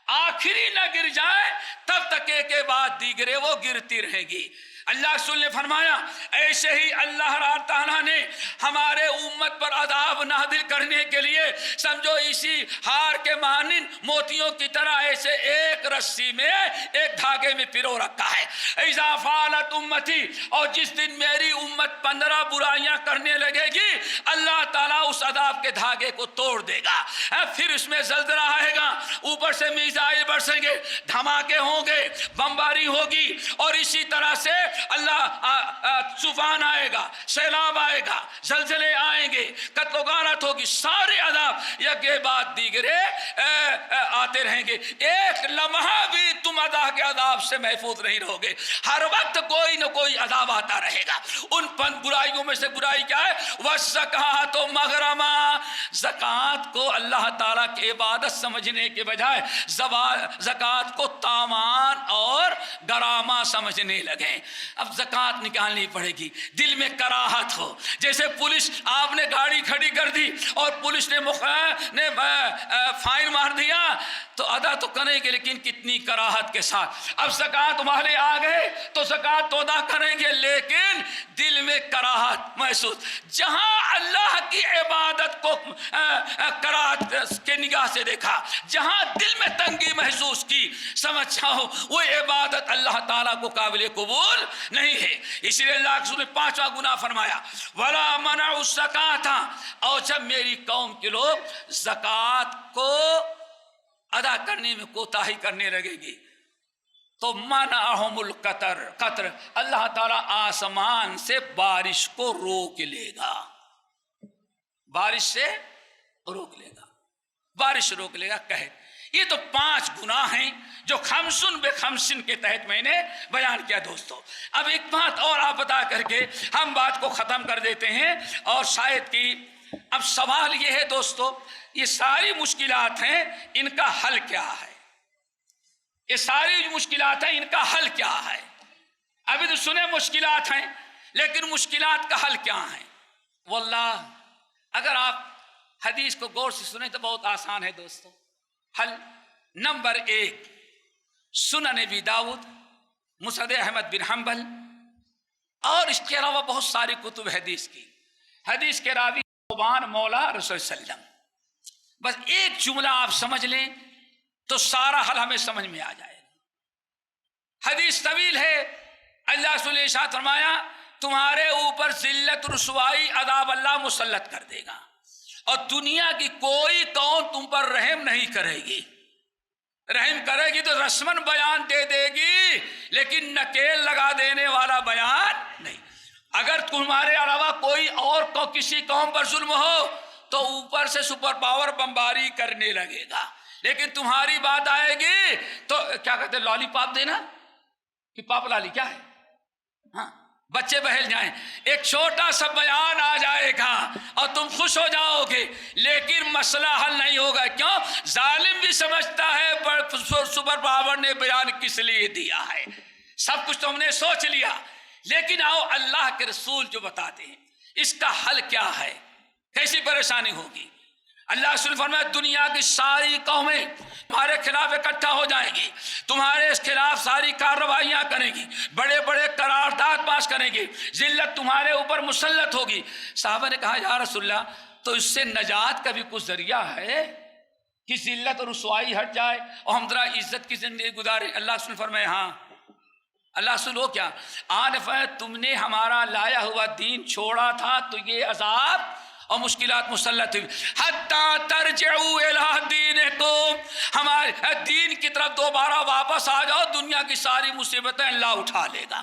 آخری نہ گر جائے تب تک ایک کے بعد دیگرے وہ گرتی رہے گی. اللہ رسول نے فرمایا ایسے ہی اللہ تعالیٰ نے ہمارے امت پر عذاب نازل کرنے کے لیے سمجھو اسی ہار کے مانند موتیوں کی طرح ایسے ایک رسی میں، ایک دھاگے میں پرو رکھا ہے. اذا فعلت امتی، اور جس دن میری امت 15 برائیاں کرنے لگے گی اللہ تعالیٰ اس عذاب کے دھاگے کو توڑ دے گا. پھر اس میں زلزلہ آئے گا، اوپر سے میزائل برسیں گے، دھماکے ہوں گے، بمباری ہوگی، اور اسی طرح سے اللہ طوفان آئے گا، سیلاب آئے گا، زلزلے آئیں گے، قتل و غارت ہوگی، سارے عذاب یک کے بعد دیگرے آتے رہیں گے. ایک لمحہ بھی تم اللہ کے عذاب سے محفوظ نہیں رہو گے، ہر وقت کوئی نہ کوئی عذاب آتا رہے گا. ان برائیوں میں سے برائی کیا ہے؟ وَالزَّکَاةُ مَغْرَمًا، زکوٰۃ کو اللہ تعالیٰ کی عبادت سمجھنے کے بجائے زکوٰۃ کو تاوان اور غرامہ سمجھنے لگے. اب زکوٰۃ نکالنی پڑے گی، دل میں کراہت ہو، جیسے پولیس، آپ نے گاڑی کھڑی کر دی اور پولیس نے فائن مار دیا تو ادا تو کریں گے لیکن کتنی کراہت کے ساتھ. اب زکوٰۃ والے آ گئے تو زکوٰۃ تو ادا کریں گے لیکن دل میں کراہت محسوس. جہاں اللہ کی عبادت کو کراہت کے نگاہ سے دیکھا، جہاں دل میں تنگی محسوس کی، سمجھ جاؤ وہ عبادت اللہ تعالیٰ کو قابل قبول نہیں ہے. اس لیے اللہ کے رسول نے 5واں گناہ فرمایا وَلَا مَنَعُوا الزَّکَاةَ، اور جب میری قوم کے لوگ زکوٰۃ کو ادا کرنے میں کوتاہی کرنے لگے گی تو منعہم القطر، اللہ تعالیٰ آسمان سے بارش کو روک لے گا، بارش سے روک لے گا، بارش روک لے گا. کہے یہ تو 5 گناہ ہیں جو خمسن بے خمسن کے تحت میں نے بیان کیا. دوستو اب ایک بات اور آپ بتا کر کے ہم بات کو ختم کر دیتے ہیں، اور شاید کہ اب سوال یہ ہے دوستو، یہ ساری مشکلات ہیں، ان کا حل کیا ہے؟ یہ ساری مشکلات ہیں، ان کا حل کیا ہے؟ ابھی تو سنے مشکلات ہیں لیکن مشکلات کا حل کیا ہے؟ واللہ اگر آپ حدیث کو غور سے سنیں تو بہت آسان ہے دوستو. حل نمبر 1 سنن ابی داؤد، مسند احمد بن حنبل، اور اس کے علاوہ بہت ساری کتب حدیث کی. حدیث کے راوی ثوبان مولا رسول صلی اللہ علیہ وسلم. بس ایک جملہ آپ سمجھ لیں تو سارا حل ہمیں سمجھ میں آ جائے گا. حدیث طویل ہے. اللہ رسول نے ارشاد فرمایا تمہارے اوپر ذلت، رسوائی، عذاب اللہ مسلط کر دے گا، اور دنیا کی کوئی قوم تم پر رحم نہیں کرے گی. رحم کرے گی تو رسمن بیان دے دے گی لیکن نکیل لگا دینے والا بیان نہیں. اگر تمہارے علاوہ کوئی اور کسی قوم پر ظلم ہو تو اوپر سے سپر پاور بمباری کرنے لگے گا، لیکن تمہاری بات آئے گی تو کیا کہتے ہیں، لالی پاپ دینا کہ پاپ لالی کیا ہے، ہاں بچے بہل جائیں، ایک چھوٹا سا بیان آ جائے گا اور تم خوش ہو جاؤ گے، لیکن مسئلہ حل نہیں ہوگا۔ کیوں؟ ظالم بھی سمجھتا ہے سپر پاور نے بیان کس لیے دیا ہے، سب کچھ تو ہم نے سوچ لیا، لیکن آؤ اللہ کے رسول جو بتاتے ہیں اس کا حل کیا ہے، کیسی پریشانی ہوگی۔ اللہ رسول فرمایا دنیا کی ساری قومیں تمہارے خلاف اکٹھا ہو جائیں گی، تمہارے اس خلاف ساری کارروائیاں کریں گی، بڑے بڑے قرارداد پاس کریں گی، ذلت تمہارے اوپر مسلط ہوگی۔ صحابہ نے کہا یا رسول اللہ تو اس سے نجات کا بھی کچھ ذریعہ ہے کہ ذلت اور رسوائی ہٹ جائے اور ہم ذرا عزت کی زندگی گزارے؟ اللہ رسول فرمائے ہاں۔ اللہ رسول ہو کیا؟ تم نے ہمارا لایا ہوا دین چھوڑا تھا تو یہ عذاب اور مشکلات مسلط ہوئی، حتیٰ ترجعوا الی دینکم، ہمارے دین کی طرف دوبارہ واپس آ جاؤ، دنیا کی ساری مصیبتیں اللہ اٹھا لے گا۔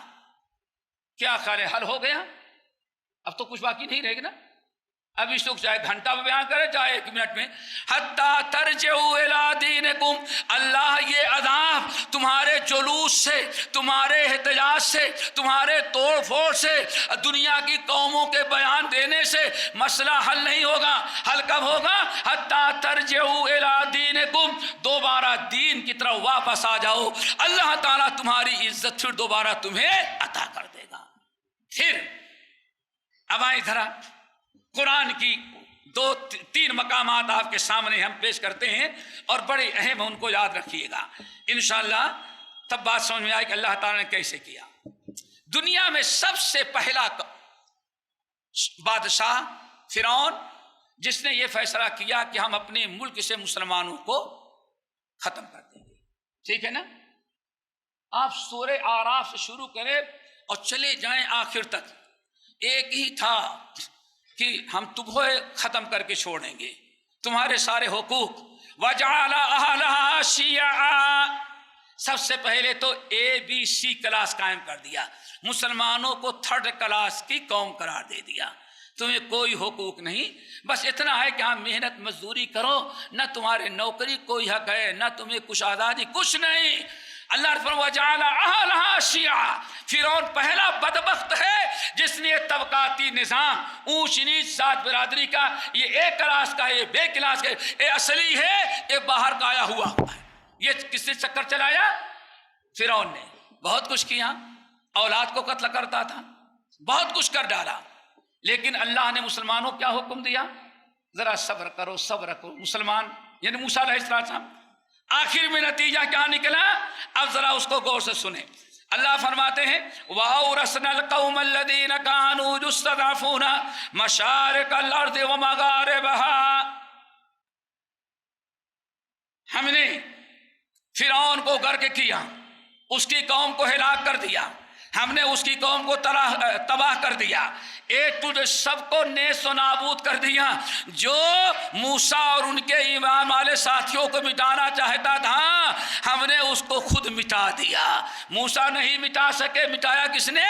کیا خیال ہے، حل ہو گیا؟ اب تو کچھ باقی نہیں رہے گا نا، اب اس وقت چاہے گھنٹہ میں بیان کرے چاہے 1 منٹ میں، حتیٰ ترجعوا الی دینکم، اللہ یہ عذاب تمہارے جلوس سے، تمہارے احتجاج سے، تمہارے توڑ پھوڑ سے، دنیا کی قوموں کے بیان دینے سے مسئلہ حل نہیں ہوگا۔ حل کب ہوگا؟ حتیٰ ترجعوا الی دینکم، دوبارہ دین کی طرف واپس آ جاؤ، اللہ تعالیٰ تمہاری عزت پھر دوبارہ تمہیں عطا کر دے گا۔ پھر اب آئیں ذرا قرآن کی 2-3 مقامات آپ کے سامنے ہم پیش کرتے ہیں اور بڑے اہم ہیں، ان کو یاد رکھیے گا، انشاءاللہ تب بات سمجھ میں آئے کہ اللہ تعالیٰ نے کیسے کیا۔ دنیا میں سب سے پہلا بادشاہ فرعون جس نے یہ فیصلہ کیا کہ ہم اپنے ملک سے مسلمانوں کو ختم کر دیں گے، ٹھیک ہے نا؟ آپ سورہ اعراف سے شروع کریں اور چلے جائیں آخر تک، ایک ہی تھا کہ ہم تمہیں ختم کر کے چھوڑیں گے، تمہارے سارے حقوق۔ وَجَعَلَ أَهْلَهَا شِيَعًا، سب سے پہلے تو ABC کلاس قائم کر دیا، مسلمانوں کو 3rd کلاس کی قوم قرار دے دیا، تمہیں کوئی حقوق نہیں، بس اتنا ہے کہ ہاں محنت مزدوری کرو، نہ تمہارے نوکری کوئی حق ہے، نہ تمہیں کچھ آزادی، کچھ نہیں۔ اللہ رسول وجعل اہلہا شیعہ، فرعون پہلا بدبخت ہے جس نے طبقاتی نظام، اونچ نیچ ذات برادری کا، یہ ایک کلاس کا ہے، یہ بے کلاس کا ہے، یہ اصلی ہے، یہ باہر کا آیا ہوا ہے۔ یہ کس سے چکر چلایا؟ فرعون نے بہت کچھ کیا، اولاد کو قتل کرتا تھا، بہت کچھ کر ڈالا، لیکن اللہ نے مسلمانوں کیا حکم دیا؟ ذرا صبر کرو، صبر کرو۔ مسلمان یعنی موسیٰ علیہ السلام، آخر میں نتیجہ کیا نکلا؟ اب ذرا اس کو غور سے سنیں۔ اللہ فرماتے ہیں وَأَوْرَثْنَا الْقَوْمَ الَّذِينَ كَانُوا يُسْتَضْعَفُونَ مَشَارِقَ الْأَرْضِ وَمَغَارِبَهَا، ہم نے فرعون کو غرق کیا، اس کی قوم کو ہلاک کر دیا، ہم نے اس کی قوم کو تباہ کر دیا، سب کو نیست و نابود کر دیا۔ جو موسیٰ اور ان کے ایمان والے ساتھیوں کو مٹانا چاہتا تھا، ہم نے اس کو خود مٹا دیا۔ موسیٰ نہیں مٹا سکے، مٹایا کس نے؟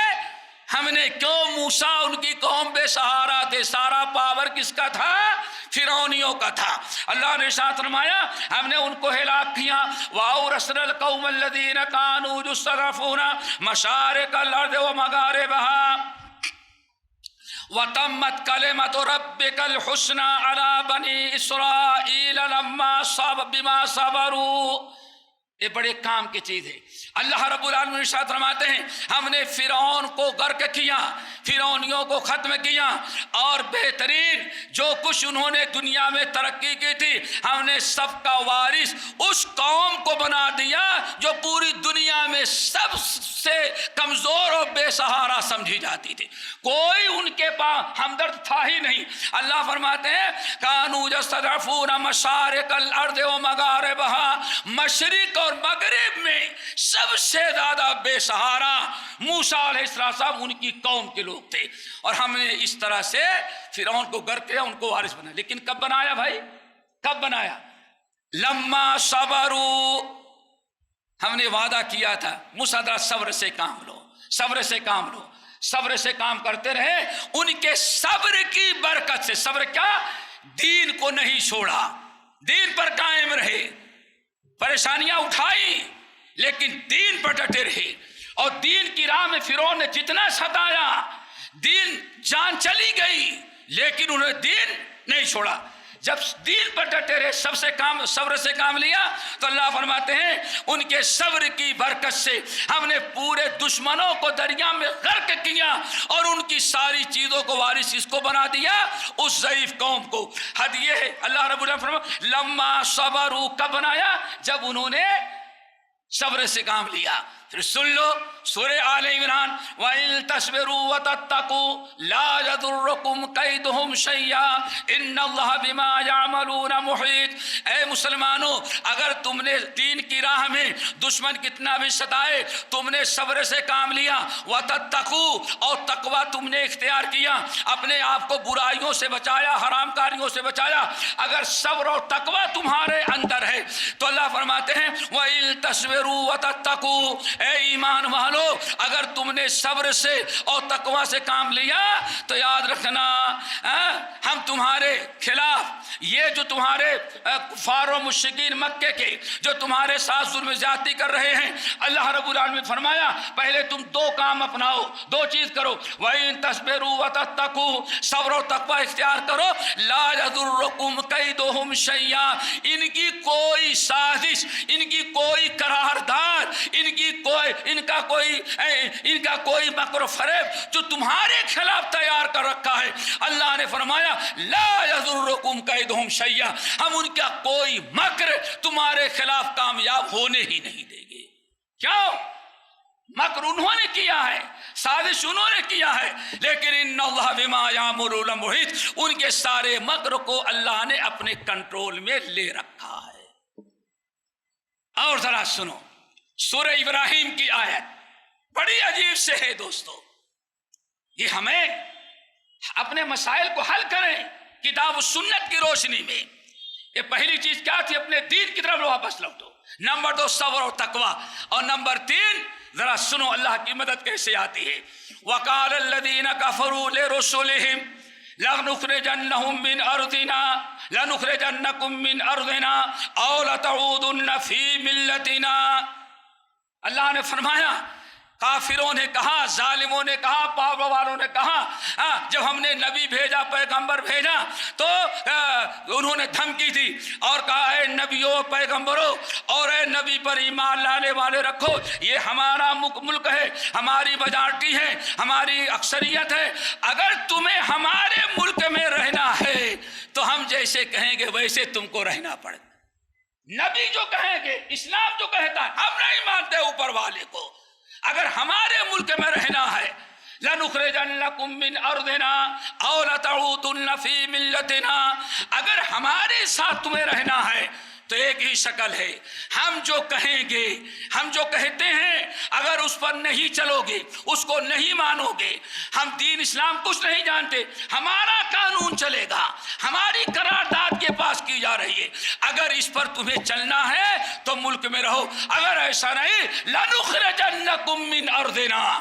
ہم نے۔ کیوں؟ موسیٰ ان کی قوم بے سہارا تھے، سارا پاور کس کا تھا؟ فرعونیوں کا تھا۔ اللہ نے ارشاد فرمایا ہم نے ان کو ہلاک کیا۔ وَأَوْرَثْنَا الْقَوْمَ الَّذِينَ كَانُوا يُسْتَضْعَفُونَ مَشَارِقَ الْأَرْضِ وَمَغَارِبَهَا وَتَمَّتْ كَلِمَةُ رَبِّكَ الْحُسْنَى عَلَى بَنِي إِسْرَائِيلَ بِمَا صَبَرُوا۔ یہ بڑے کام کی چیز ہے۔ اللہ رب العالمین ارشاد فرماتے ہیں ہم نے فرعون کو غرق کیا، فرعونیوں کو ختم کیا، اور بہترین جو کچھ انہوں نے دنیا میں ترقی کی تھی، ہم نے سب کا وارث اس قوم کو بنا دیا جو پوری دنیا میں سب سے کمزور اور بے سہارا سمجھی جاتی تھی، کوئی ان کے پاس ہمدرد تھا ہی نہیں۔ اللہ فرماتے ہیں کانوا یستضعفون مشارق الارض ومغاربها، مشرق اور مغرب میں سب سے زیادہ بے سہارا موسیٰ علیہ السلام ان کی قوم کے لوگ تھے، اور ہم نے اس طرح سے فرعون کو غرق کیا، ان کو وارث بنا۔ لیکن کب بنایا بھائی؟ کب بنایا؟ لما صبروا، ہم نے وعدہ کیا تھا موسیٰ صبر سے کام لو، صبر سے کام لو، صبر سے کام کرتے رہے۔ ان کے صبر کی برکت سے، صبر کیا؟ دین کو نہیں چھوڑا، دین پر قائم رہے، پریشانیاں اٹھائی لیکن دین پر ڈٹے رہے، اور دین کی راہ میں فرعون نے جتنا ستایا، دین جان چلی گئی لیکن انہوں نے دین نہیں چھوڑا. جب دین پر ڈٹے رہے، صبر سے کام لیا، تو اللہ فرماتے ہیں ان کے صبر کی برکت سے ہم نے پورے دشمنوں کو دریا میں غرق کیا اور ان کی ساری چیزوں کو وارث اس کو بنا دیا، اس ضعیف قوم کو. حد یہ ہے اللہ رب العالمین فرماتے لما صبروا، کب بنایا؟ جب انہوں نے صبر سے کام لیا. پھر سن لو سورہ آل عمران، وَإِن تَصْبِرُوا وَتَتَّقُوا لَا يَضُرُّكُمْ كَيْدُهُمْ شَيْئًا إِنَّ اللَّهَ بِمَا يَعْمَلُونَ مُحِيطٌ. اے مسلمانوں، اگر تم نے دین کی راہ میں دشمن کتنا بھی ستائے، تم نے صبر سے کام لیا، وَتَتَّقُوا، اور تقوی تم نے اختیار کیا، اپنے آپ کو برائیوں سے بچایا، حرام کاریوں سے بچایا، اگر صبر اور تقوی تمہارے اندر ہے تو اللہ فرماتے ہیں وَإِن تَصْبِرُوا وَتَتَّقُوا، اے ایمان والو اگر تم نے صبر سے اور تقوی سے کام لیا تو یاد رکھنا ہم تمہارے خلاف، یہ جو تمہارے کفار و مشرکین مکے کے جو تمہارے ساتھ ظلم زیادتی کر رہے ہیں، اللہ رب العالمین فرمایا پہلے تم دو کام اپناؤ، دو چیز کرو، وَإِن تَصْبِرُوا وَتَتَّقُوا، صبر و تقوی اختیار کرو، لا يَضُرُّكُمْ كَيْدُهُمْ شَيْئًا، ان کی کوئی سازش، ان کی کوئی قرارداد، ان کا کوئی مکر و فریب جو تمہارے خلاف تیار کر رکھا ہے، اللہ نے فرمایا لا یضرکم کیدہم شیئا، ہم ان کا کوئی مکر تمہارے خلاف کامیاب ہونے ہی نہیں دیں گے. کیوں؟ مکر انہوں نے کیا ہے، سازش انہوں نے کیا ہے، لیکن ان اللہ بما یعملون محیط، ان کے سارے مکر کو اللہ نے اپنے کنٹرول میں لے رکھا ہے. اور ذرا سنو سورہ ابراہیم کی آیت بڑی عجیب سے ہے دوستو. یہ ہمیں اپنے مسائل کو حل کریں کتاب و سنت کی روشنی میں. یہ پہلی چیز کیا تھی؟ اپنے دین کی طرف واپس لوٹو. نمبر 2 صبر اور تقوی. اور نمبر 3 ذرا سنو اللہ کی مدد کیسے آتی ہے. وقال الذین کفروا لرسلہم لنخرجنہم من ارضنا لنخرجنکم من ارضنا او لتعودن فی ملتنا. اللہ نے فرمایا کافروں نے کہا، ظالموں نے کہا، پاور والوں نے کہا جب ہم نے نبی بھیجا، پیغمبر بھیجا تو انہوں نے دھمکی دی اور کہا اے نبیوں، پیغمبروں اور اے نبی پر ایمان لانے والے رکھو، یہ ہمارا ملک ہے، ہماری میجارٹی ہے، ہماری اکثریت ہے، اگر تمہیں ہمارے ملک میں رہنا ہے تو ہم جیسے کہیں گے ویسے تم کو رہنا پڑے. نبی جو کہیں گے، اسلام جو کہتا ہے، ہم نہیں مانتے اوپر والے کو. اگر ہمارے ملک میں رہنا ہے لَنُخْرِجَنَّكُم مِّنْ أَرْضِنَا أَوْ لَتَعُودُنَّ فِي مِلَّتِنَا، اگر ہمارے ساتھ تمہیں رہنا ہے تو ایک ہی شکل ہے، ہم جو کہیں گے، ہم جو کہتے ہیں اگر اس پر نہیں چلو گے، اس کو نہیں مانو گے، ہم دین اسلام کچھ نہیں جانتے، ہمارا قانون چلے گا، ہماری قرارداد کے پاس کی جا رہی ہے، اگر اس پر تمہیں چلنا ہے تو ملک میں رہو، اگر ایسا نہیں لَنُخْرِجَنَّكُم مِّنْ أَرْضِنَا،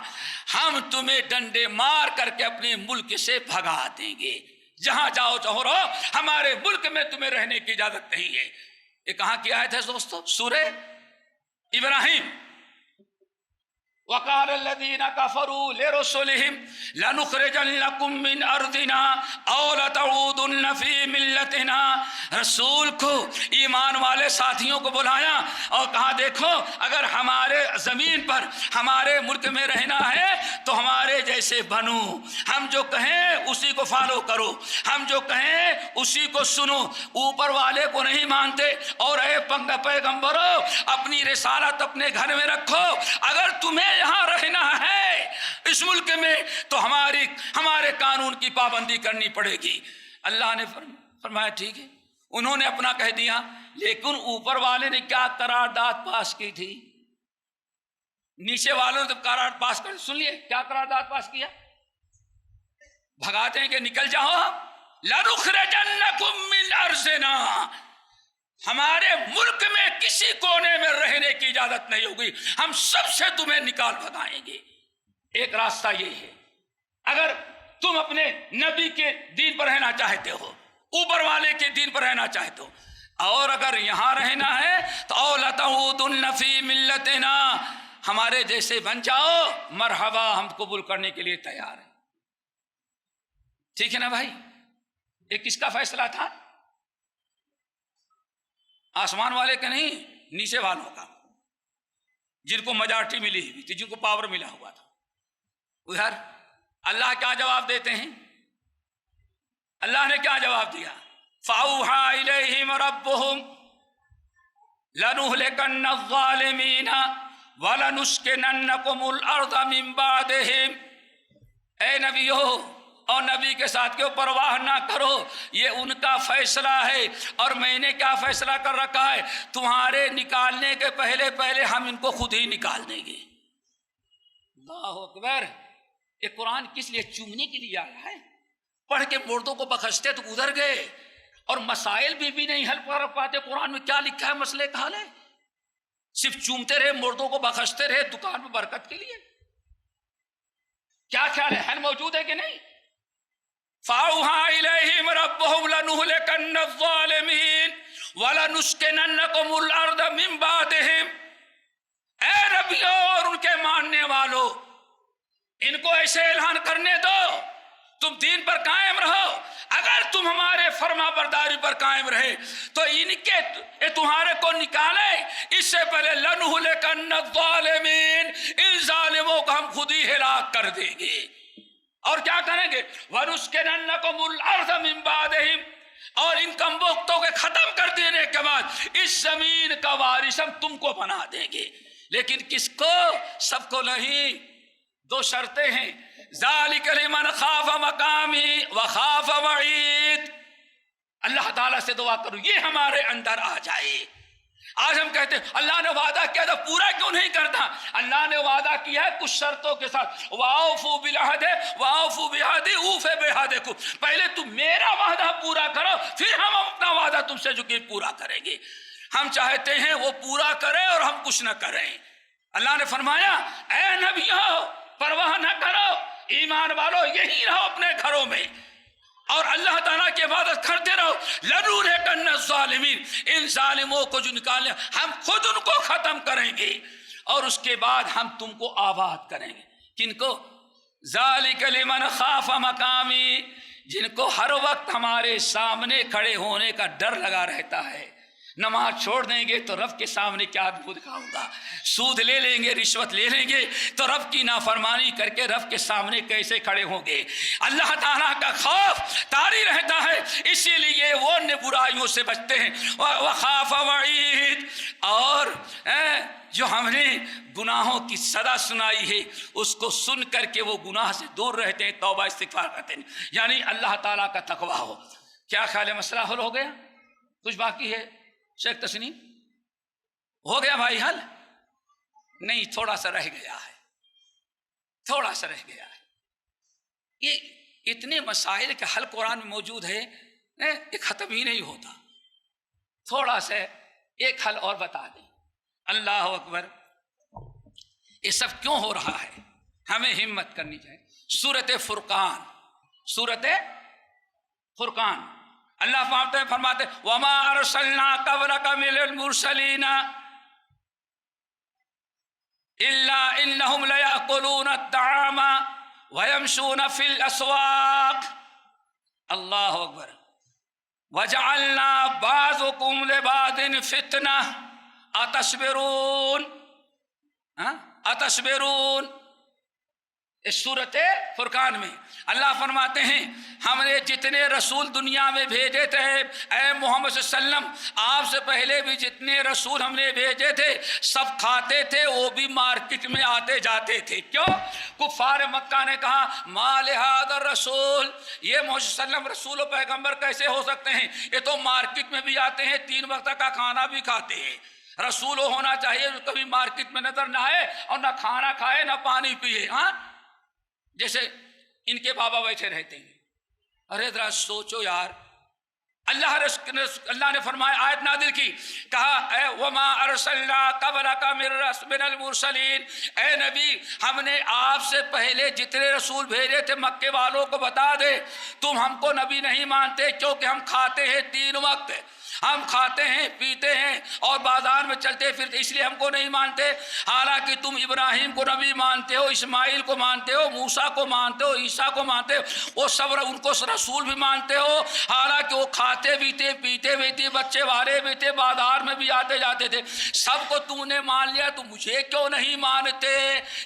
ہم تمہیں ڈنڈے مار کر کے اپنے ملک سے بھگا دیں گے، جہاں جاؤ چاہو رہو، ہمارے ملک میں تمہیں رہنے کی اجازت نہیں ہے. یہ کہاں کی آیت ہے دوستو؟ سورہ ابراہیم. وقال الذين كفروا لرسلهم لنخرجنكم من ارضنا او لتعودن في ملتنا. رسول کو، ایمان والے ساتھیوں کو بلایا اور کہا دیکھو اگر ہمارے زمین پر، ہمارے ملک میں رہنا ہے تو ہمارے جیسے بنو، ہم جو کہیں اسی کو فالو کرو، ہم جو کہیں اسی کو سنو، اوپر والے کو نہیں مانتے. اور اے پیغمبرو اپنی رسالت اپنے گھر میں رکھو، اگر تمہیں یہاں رہنا ہے اس ملک میں تو ہمارے قانون کی پابندی کرنی پڑے گی. اللہ نے فرمایا ٹھیک ہے، انہوں نے اپنا کہہ دیا، لیکن اوپر والے نے کیا قرارداد پاس کی تھی؟ نیچے والوں نے قرار پاس کر، سن لیے کیا قرارداد پاس کیا؟ بھگاتے ہیں کہ نکل جاؤ، لَنُخْرِجَنَّكُم مِّنْ أَرْضِنَا، ہمارے ملک میں کسی کونے میں رہنے کی اجازت نہیں ہوگی، ہم سب سے تمہیں نکال بھگائیں گے. ایک راستہ یہ ہے، اگر تم اپنے نبی کے دین پر رہنا چاہتے ہو، اوپر والے کے دین پر رہنا چاہتے ہو، اور اگر یہاں رہنا ہے تو اَوْ لَتَعُودُنَّ فِي مِلَّتِنَا، ہمارے جیسے بن جاؤ، مرحبا، ہم قبول کرنے کے لیے تیار ہیں۔ ٹھیک ہے نا بھائی؟ یہ کس کا فیصلہ تھا؟ آسمان والے کا نہیں، نیچے والوں کا، جن کو میجارٹی ملی ہوئی تھی، جن کو پاور ملا ہوا تھا۔ ادھر اللہ کیا جواب دیتے ہیں؟ اللہ نے کیا جواب دیا؟ فَأَوْحَىٰ إِلَيْهِمْ رَبُّهُمْ لَنُهْلِكَنَّ الظَّالِمِينَ وَلَنُسْكِنَنَّكُمُ الْأَرْضَ مِن بَعْدِهِمْ۔ اے نبیو اور نبی کے ساتھ کے پرواہ نہ کرو، یہ ان کا فیصلہ ہے، اور میں نے کیا فیصلہ کر رکھا ہے؟ تمہارے نکالنے کے پہلے پہلے ہم ان کو خود ہی نکال دیں گے۔ اللہ اکبر! یہ قرآن کس لیے؟ چومنے کے لیے آیا ہے؟ پڑھ کے مردوں کو بخشتے تو گزر گئے، اور مسائل بھی نہیں حل کر پاتے۔ قرآن میں کیا لکھا ہے؟ مسئلے کا حل ہے؟ صرف چومتے رہے، مردوں کو بخشتے رہے دکان میں برکت کے لیے؟ کیا خیال ہے؟ حل موجود ہے کہ نہیں؟ فَأَوْحَىٰ إِلَيْهِمْ رَبُّهُمْ لَنُهْلِكَنَّ الظَّالِمِينَ وَلَنُسْكِنَنَّكُمُ الْأَرْضَ مِن بَعْدِهِمْ۔ اے نبیوں اور ان کے ماننے والوں، ان کو ایسے اعلان کرنے دو، تم دین پر قائم رہو۔ اگر تم ہمارے فرما برداری پر قائم رہے تو ان کے تمہارے کو نکالے، اس سے پہلے لَنُهْلِكَنَّ الظَّالِمِينَ، ان ظالموں کو ہم خود ہی ہلاک کر دیں گے۔ اور کیا کریں گے؟ وَنُسْكِنَنَّكُمُ الْأَرْضَ مِن بَعْدِهِمْ، اور ان کم بختوں کے ختم کر دینے کے بعد اس زمین کا وارث ہم تم کو بنا دیں گے۔ لیکن کس کو؟ سب کو نہیں، دو شرطیں ہیں۔ ذَلِكَ لِمَنْ خَافَ مَقَامِي وَخَافَ وَعِيدِ۔ اللہ تعالیٰ سے دعا کرو یہ ہمارے اندر آ جائے۔ آج ہم کہتے ہیں اللہ نے وعدہ کیا تھا، پورا کیوں نہیں کرتا؟ اللہ نے وعدہ کیا ہے کچھ شرطوں کے ساتھ، وَأَوْفُوا بِالْعَهْدِ وَأَوْفُوا بِعَهْدِي أُوفِ بِعَهْدِكُمْ۔ پہلے تم میرا وعدہ پورا کرو، پھر ہم اپنا وعدہ تم سے جو کہ پورا کریں گے۔ ہم چاہتے ہیں وہ پورا کرے اور ہم کچھ نہ کریں۔ اللہ نے فرمایا اے نبیو پرواہ نہ کرو، ایمان والو یہی رہو اپنے گھروں میں، اور اللہ تعالیٰ کی عبادت کرتے رہو۔ لَنُهْلِكَنَّ الظَّالِمِينَ، ان ظالموں کو جو نکالنے ہم خود ان کو ختم کریں گے، اور اس کے بعد ہم تم کو آباد کریں گے۔ کن کو؟ ذَلِكَ لِمَنْ خَافَ مَقَامِي، جن کو ہر وقت ہمارے سامنے کھڑے ہونے کا ڈر لگا رہتا ہے۔ نماز چھوڑ دیں گے تو رب کے سامنے کیا منہ دکھاؤں گا، سود لے لیں گے، رشوت لے لیں گے تو رب کی نافرمانی کر کے رب کے سامنے کیسے کھڑے ہوں گے؟ اللہ تعالیٰ کا خوف طاری رہتا ہے، اسی لیے وہ برائیوں سے بچتے ہیں۔ وخاف وعید، اور جو ہم نے گناہوں کی سزا سنائی ہے اس کو سن کر کے وہ گناہ سے دور رہتے ہیں، توبہ استغفار کرتے ہیں، یعنی اللہ تعالیٰ کا تقویٰ ہو۔ کیا خیال ہے؟ مسئلہ حل ہو گیا؟ کچھ باقی ہے؟ شیخ تسنیم ہو گیا بھائی حل؟ نہیں، تھوڑا سا رہ گیا ہے، تھوڑا سا رہ گیا ہے۔ یہ اتنے مسائل کا حل قرآن میں موجود ہے، یہ ختم ہی نہیں ہوتا۔ تھوڑا سا ایک حل اور بتا دیں۔ اللہ اکبر! یہ سب کیوں ہو رہا ہے؟ ہمیں ہمت کرنی چاہیے۔ سورۃ فرقان، سورۃ فرقان، اللہ فرماتے وَمَا أَرْسَلْنَا قَبْلَكَ مِنَ الْمُرْسَلِينَ إِلَّا إِنَّهُمْ لَيَأْكُلُونَ الطَّعَامَ وَيَمْشُونَ فِي الْأَسْوَاقِ۔ اللہ اکبر! وَجَعَلْنَا بَعْضَكُمْ لِبَعْضٍ فِتْنَةً أَتَصْبِرُونَ أَتَصْبِرُونَ۔ اس سورۃ فرقان میں اللہ فرماتے ہیں ہم نے جتنے رسول دنیا میں بھیجے تھے، اے محمد صلی اللہ علیہ وسلم آپ سے پہلے بھی جتنے رسول ہم نے بھیجے تھے سب کھاتے تھے، وہ بھی مارکیٹ میں آتے جاتے تھے۔ کیوں؟ کفار مکہ نے کہا ما لہذا الرسول، یہ محمد صلی اللہ علیہ وسلم رسول و پیغمبر کیسے ہو سکتے ہیں؟ یہ تو مارکیٹ میں بھی آتے ہیں، 3 وقت کا کھانا بھی کھاتے ہیں۔ رسول ہونا چاہیے جو کبھی مارکیٹ میں نظر نہ آئے اور نہ کھانا کھائے نہ پانی پیے۔ ہاں، جیسے ان کے بابا بیٹھے رہتے ہیں۔ ارے ذرا سوچو یار، اللہ نے فرمایا، آیت نازل کی، کہا اے وما ارسلنا قبلک من المرسلین، اے نبی ہم نے آپ سے پہلے جتنے رسول بھیجے تھے مکے والوں کو بتا دے تم ہم کو نبی نہیں مانتے کیونکہ ہم کھاتے ہیں 3 وقت، ہم کھاتے ہیں پیتے ہیں اور بازار میں چلتے پھرتے، اس لیے ہم کو نہیں مانتے، حالانکہ تم ابراہیم کو نبی مانتے ہو، اسماعیل کو مانتے ہو، موسیٰ کو مانتے ہو، عیسیٰ کو مانتے ہو، وہ سب ان کو رسول بھی مانتے ہو، حالانکہ وہ کھاتے بھی تھے، پیتے بھی تھے، بچے والے بھی تھے، بازار میں بھی آتے جاتے تھے، سب کو تم نے مان لیا، تو مجھے کیوں نہیں مانتے؟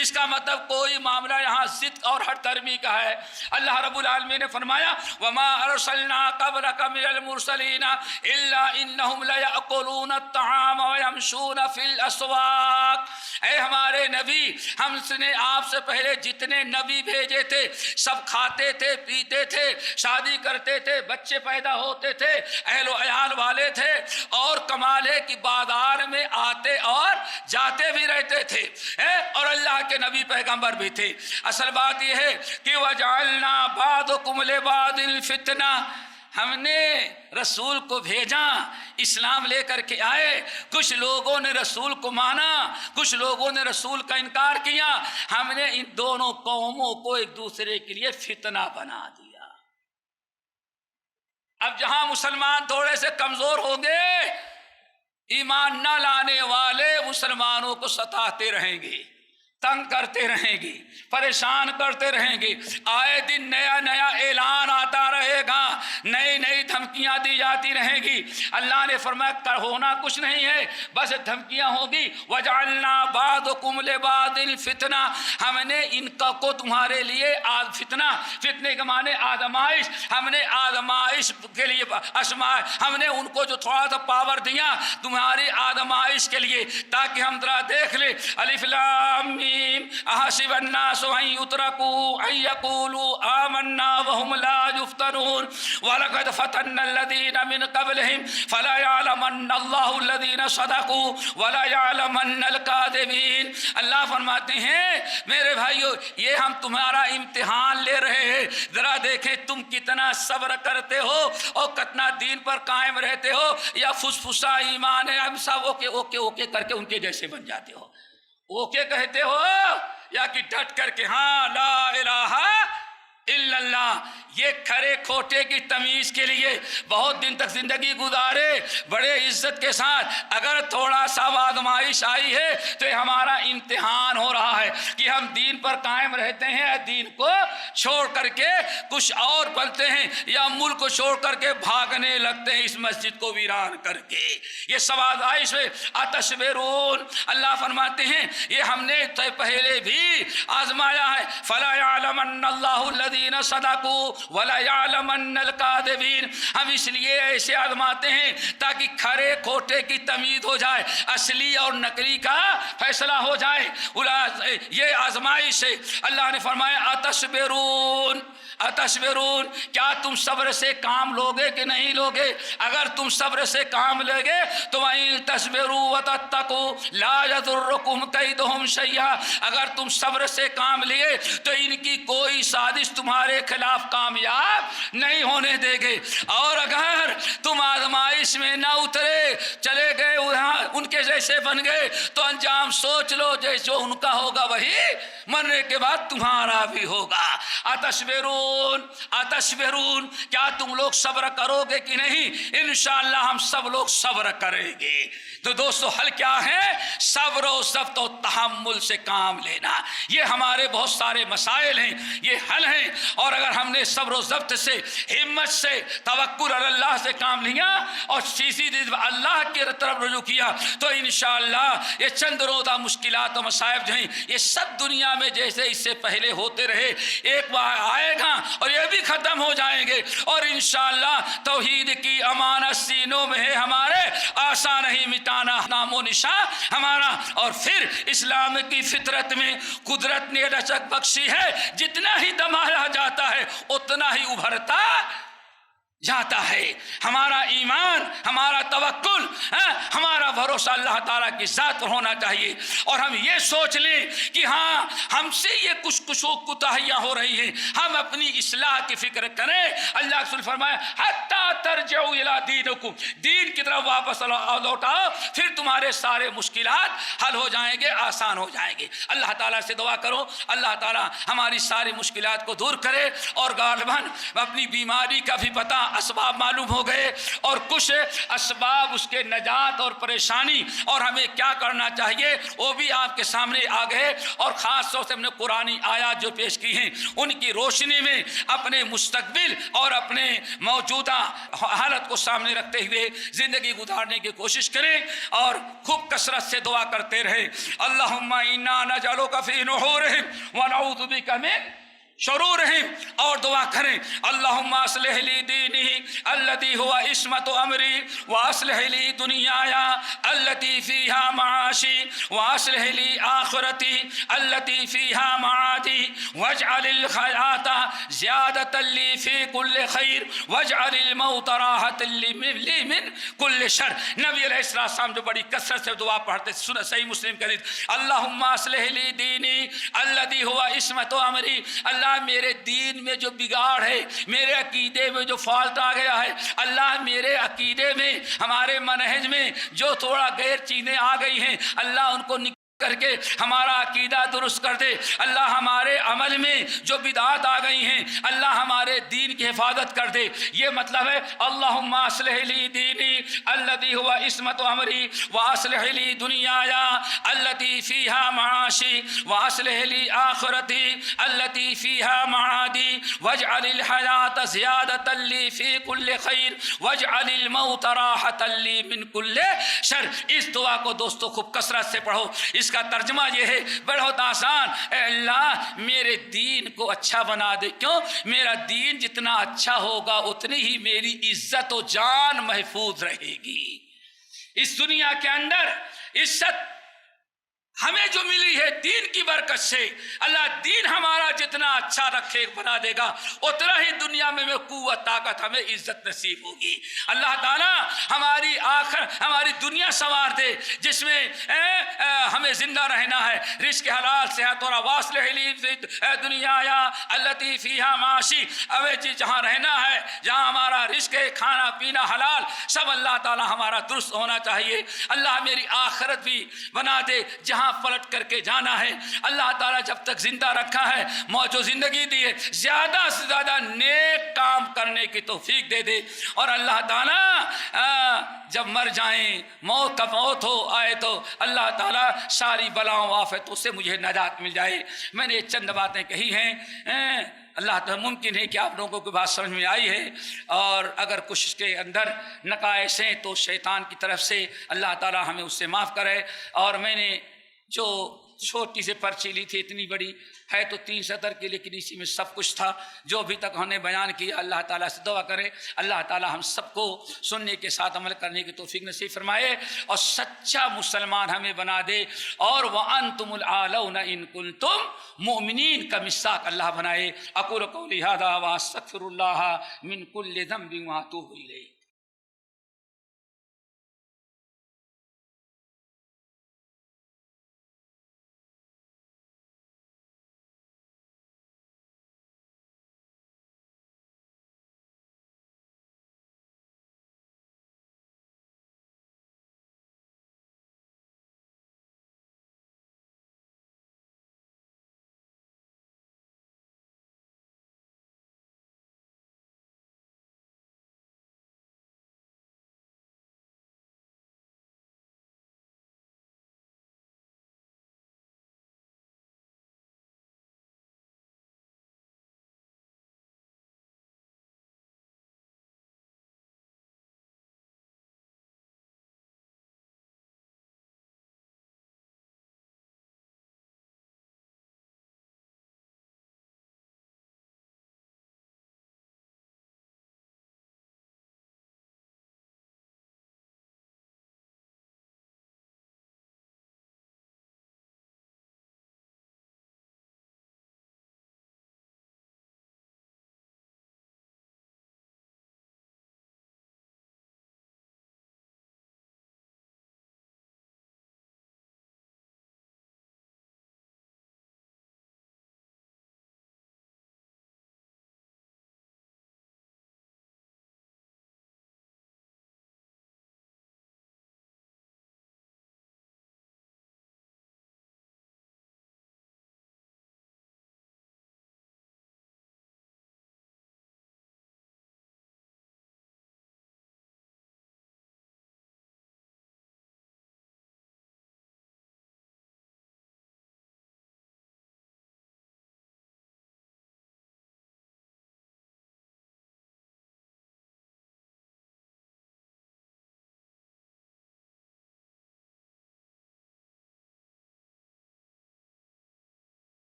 اس کا مطلب کوئی معاملہ یہاں ضد اور ہر درمی کا ہے۔ اللہ رب العالمین نے فرمایا وما ارسلنا قبلک من المرسلین الا انہم لیأکلون الطعام ویمشون فی الاسواق۔ اے ہمارے نبی، ہم نے آپ سے پہلے جتنے نبی بھیجے تھے سب کھاتے تھے، پیتے تھے، شادی کرتے تھے، بچے پیدا ہوتے تھے، اہل و عیال والے تھے، اور کمال ہے کہ بازار میں آتے اور جاتے بھی رہتے تھے، اور اللہ کے نبی پیغمبر بھی تھے۔ اصل بات یہ ہے کہ وجعلنا بعضکم لبعض فتنہ، ہم نے رسول کو بھیجا، اسلام لے کر کے آئے، کچھ لوگوں نے رسول کو مانا، کچھ لوگوں نے رسول کا انکار کیا، ہم نے ان دونوں قوموں کو ایک دوسرے کے لیے فتنہ بنا دیا۔ اب جہاں مسلمان تھوڑے سے کمزور ہوں گے، ایمان نہ لانے والے مسلمانوں کو ستاتے رہیں گے، تنگ کرتے رہیں گے، پریشان کرتے رہیں گے، آئے دن نیا نیا اعلان آتا رہے گا، نئی نئی دھمکیاں دی جاتی رہیں گی۔ اللہ نے فرمایا ہونا کچھ نہیں ہے، بس دھمکیاں ہوگی۔ وجعلنا بعضکم لبعض فتنہ، ہم نے ان کو تمہارے لیے فتنے کے معنی آزمائش، ہم نے آزمائش کے لیے ہم نے ان کو جو تھوڑا سا پاور دیا تمہاری آزمائش کے لیے، تاکہ ہم ذرا دیکھ لیں۔ الف لام احسب الناس ان يتركوا ان يقولوا آمنا وهم لا يفتنون ولقد فتنا الذين من قبلهم فلا يعلمن الله الذين صدقوا ولا يعلمن الكاذبين۔ اللہ فرماتے ہیں میرے بھائیو، یہ ہم تمہارا امتحان لے رہے ہیں، ذرا دیکھیں تم کتنا صبر کرتے ہو اور کتنا دین پر قائم رہتے ہو، یا فسفسا ایمان ہے ہم سب اوکے اوکے اوکے کر کے ان کے جیسے بن جاتے ہو، اوکے کہتے ہو، یا کہ ڈٹ کر کے ہاں لا الہ الا اللہ۔ یہ کھرے کھوٹے کی تمیز کے لیے بہت دن تک زندگی گزارے بڑے عزت کے ساتھ، اگر تھوڑا سا آزمائش آئی ہے تو یہ ہمارا امتحان ہو رہا ہے کہ ہم دین پر قائم رہتے ہیں یا دین کو چھوڑ کر کے کچھ اور بنتے ہیں، یا ملک کو چھوڑ کر کے بھاگنے لگتے ہیں اس مسجد کو ویران کر کے۔ یہ سب آزمائش ہے۔ اتصبرون، اللہ فرماتے ہیں یہ ہم نے پہلے بھی آزمایا ہے۔ فلا يعلمن اللہ الذین صدقوا ولا يعلمن الكاذبین، ہم اس لیے ایسے آزماتے ہیں تاکہ کھرے کھوٹے کی تمیز ہو جائے، اصلی اور نقلی کا فیصلہ ہو جائے۔ یہ آزمائش ہے۔ اللہ نے فرمایا اتصبرون، اتصبرون، کیا تم صبر سے کام لوگے کہ نہیں لوگے؟ اگر تم صبر سے کام لے گے تو وَإِن تَصْبِرُوا وَتَتَّقُوا لَا يَضُرُّكُمْ كَيْدُهُمْ شَيْئًا، اگر تم صبر سے کام لیے تو ان کی کوئی سازش تمہارے خلاف کامیاب نہیں ہونے دے گے، اور اگر تم آزمائش میں نہ اترے، چلے گئے ان کے جیسے بن گئے، تو انجام سوچ لو جو ان کا ہوگا وہی مرنے کے بعد تمہارا بھی ہوگا۔ اتصبرون، اتصبرون، کیا تم لوگ صبر کرو گے کہ نہیں؟ انشاءاللہ ہم سب لوگ صبر کریں گے۔ تو دوستو حل کیا ہے؟ صبر و ضبط و تحمل سے کام لینا۔ یہ ہمارے بہت سارے مسائل ہیں، یہ حل ہیں، اور اگر ہم نے صبر و ضبط سے، ہمت سے، توکل علی اللہ سے کام لیا اور سیدھی اللہ کی طرف رجوع کیا تو انشاءاللہ یہ چند روزہ مشکلات و مصائب جو ہیں یہ سب دنیا میں جیسے اس سے پہلے ہوتے رہے ایک بار آئے گا اور یہ بھی ختم ہو جائیں گے، اور انشاءاللہ توحید کی امانت سینوں میں ہے ہمارے، آسان نہیں مٹانا نام و نشان ہمارا۔ اور پھر اسلام کی فطرت میں قدرت نے لچک بخشی ہے، جتنا ہی دمایا جاتا ہے اتنا ہی ابھرتا جاتا ہے۔ ہمارا ایمان، ہمارا توکل، ہمارا بھروسہ اللہ تعالیٰ کی ذات پر ہونا چاہیے، اور ہم یہ سوچ لیں کہ ہاں ہم سے یہ کچھ کوتاہیاں ہو رہی ہیں، ہم اپنی اصلاح کی فکر کریں۔ اللہ رسول فرمایا حتی ترجعوا الی دینکم، دین کی طرف واپس لوٹاؤ، پھر تمہارے سارے مشکلات حل ہو جائیں گے، آسان ہو جائیں گے۔ اللہ تعالیٰ سے دعا کرو اللہ تعالیٰ ہماری ساری مشکلات کو دور کرے، اور غالباً اپنی بیماری کا بھی پتہ اسباب معلوم ہو گئے، اور کچھ اسباب اس کے نجات اور پریشانی اور ہمیں کیا کرنا چاہیے وہ بھی آپ کے سامنے آ گئے، اور خاص طور سے ہم نے قرآنی آیات جو پیش کی ہیں ان کی روشنی میں اپنے مستقبل اور اپنے موجودہ حالت کو سامنے رکھتے ہوئے زندگی گزارنے کی کوشش کریں، اور خوب کثرت سے دعا کرتے رہے۔ اللہم انا نجعلک فی نحورہم ونعوذ بک من شرورہم، اور دعا کریں اللہم اصلح لی دینی الذی هو عصمت امری واصلح لی دنیای التي فیہا معاشی واصلح لی آخرتی التي فیہا معادی واجعل الحیات زیادة لی فی کل خیر واجعل الموت راحة لی من کل شر۔ نبی علیہ السلام جو بڑی کثرت سے دعا پڑھتے، صحیح مسلم کا حدیث، اللہم اصلح لی دینی الذی هو عصمت امری، اللہ میرے دین میں جو بگاڑ ہے، میرے عقیدے میں جو فالٹ آ گیا ہے، اللہ میرے عقیدے میں، ہمارے منہج میں جو تھوڑا غیر چیزیں آ گئی ہیں، اللہ ان کو کر کے ہمارا عقیدہ درست کر دے۔ اللہ ہمارے عمل میں جو بدعات آ گئی ہیں اللہ ہمارے دین کی حفاظت کر دے۔ یہ مطلب ہے اللہم اصلح لی دینی الذی هو عصمت امری واصلح لی دنیای التي فیہا معاشی واصلح لی آخرتی التي فیہا معادی واجعل الحیات زیادة لی فی کل خیر واجعل الموت راحة لی من کل شر۔ اس دعا کو دوستو خوب کثرت سے پڑھو۔ اس کا ترجمہ یہ ہے بہت آسان، اے اللہ میرے دین کو اچھا بنا دے، کیوں؟ میرا دین جتنا اچھا ہوگا اتنی ہی میری عزت و جان محفوظ رہے گی۔ اس دنیا کے اندر عزت ہمیں جو ملی ہے دین کی برکت سے، اللہ دین ہمارا جتنا اچھا رکھے بنا دے گا اتنا ہی دنیا میں قوت طاقت ہمیں عزت نصیب ہوگی۔ اللہ تعالیٰ ہماری دنیا سنوار دے جس میں ہمیں زندہ رہنا ہے، رزق حلال صحت اور واصلح لی دنیای التي فیہا معاشی، جہاں رہنا ہے، جہاں ہمارا رزق ہے، کھانا پینا حلال سب اللہ تعالیٰ ہمارا درست ہونا چاہیے۔ اللہ میری آخرت بھی بنا دے جہاں پلٹ کر کے جانا ہے۔ اللہ تعالیٰ جب تک زندہ رکھا ہے، موجود زندگی دی ہے، زیادہ سے زیادہ نیک کام کرنے کی توفیق دے دے، اور اللہ تعالیٰ جب مر جائیں، موت ہو آئے تو اللہ تعالیٰ ساری بلاؤں آفتوں سے مجھے نجات مل جائے۔ میں نے چند باتیں کہی ہیں، اللہ تعالیٰ ممکن ہے کہ آپ لوگوں کو بات سمجھ میں آئی ہے، اور اگر کچھ اس کے اندر نقائص ہیں تو شیطان کی طرف سے اللہ تعالیٰ ہمیں اس سے معاف کرے۔ اور میں نے جو چھوٹی سے پرچی لی تھی، اتنی بڑی ہے تو 3 سطر کی، لیکن اسی میں سب کچھ تھا جو ابھی تک ہم نے بیان کیا۔ اللہ تعالیٰ سے دعا کرے اللہ تعالیٰ ہم سب کو سننے کے ساتھ عمل کرنے کی توفیق نصیب فرمائے، اور سچا مسلمان ہمیں بنا دے، اور وَأَنْتُمُ الْأَعْلَوْنَ إِن كُنتُم مؤمنین کا مصداق اللہ بنائے۔ اقول قولی ھذا وَأَسْتَغْفِرُ اللَّهَ مِن كُلِّ ذنب وَأَتُوبُ إِلَیہ۔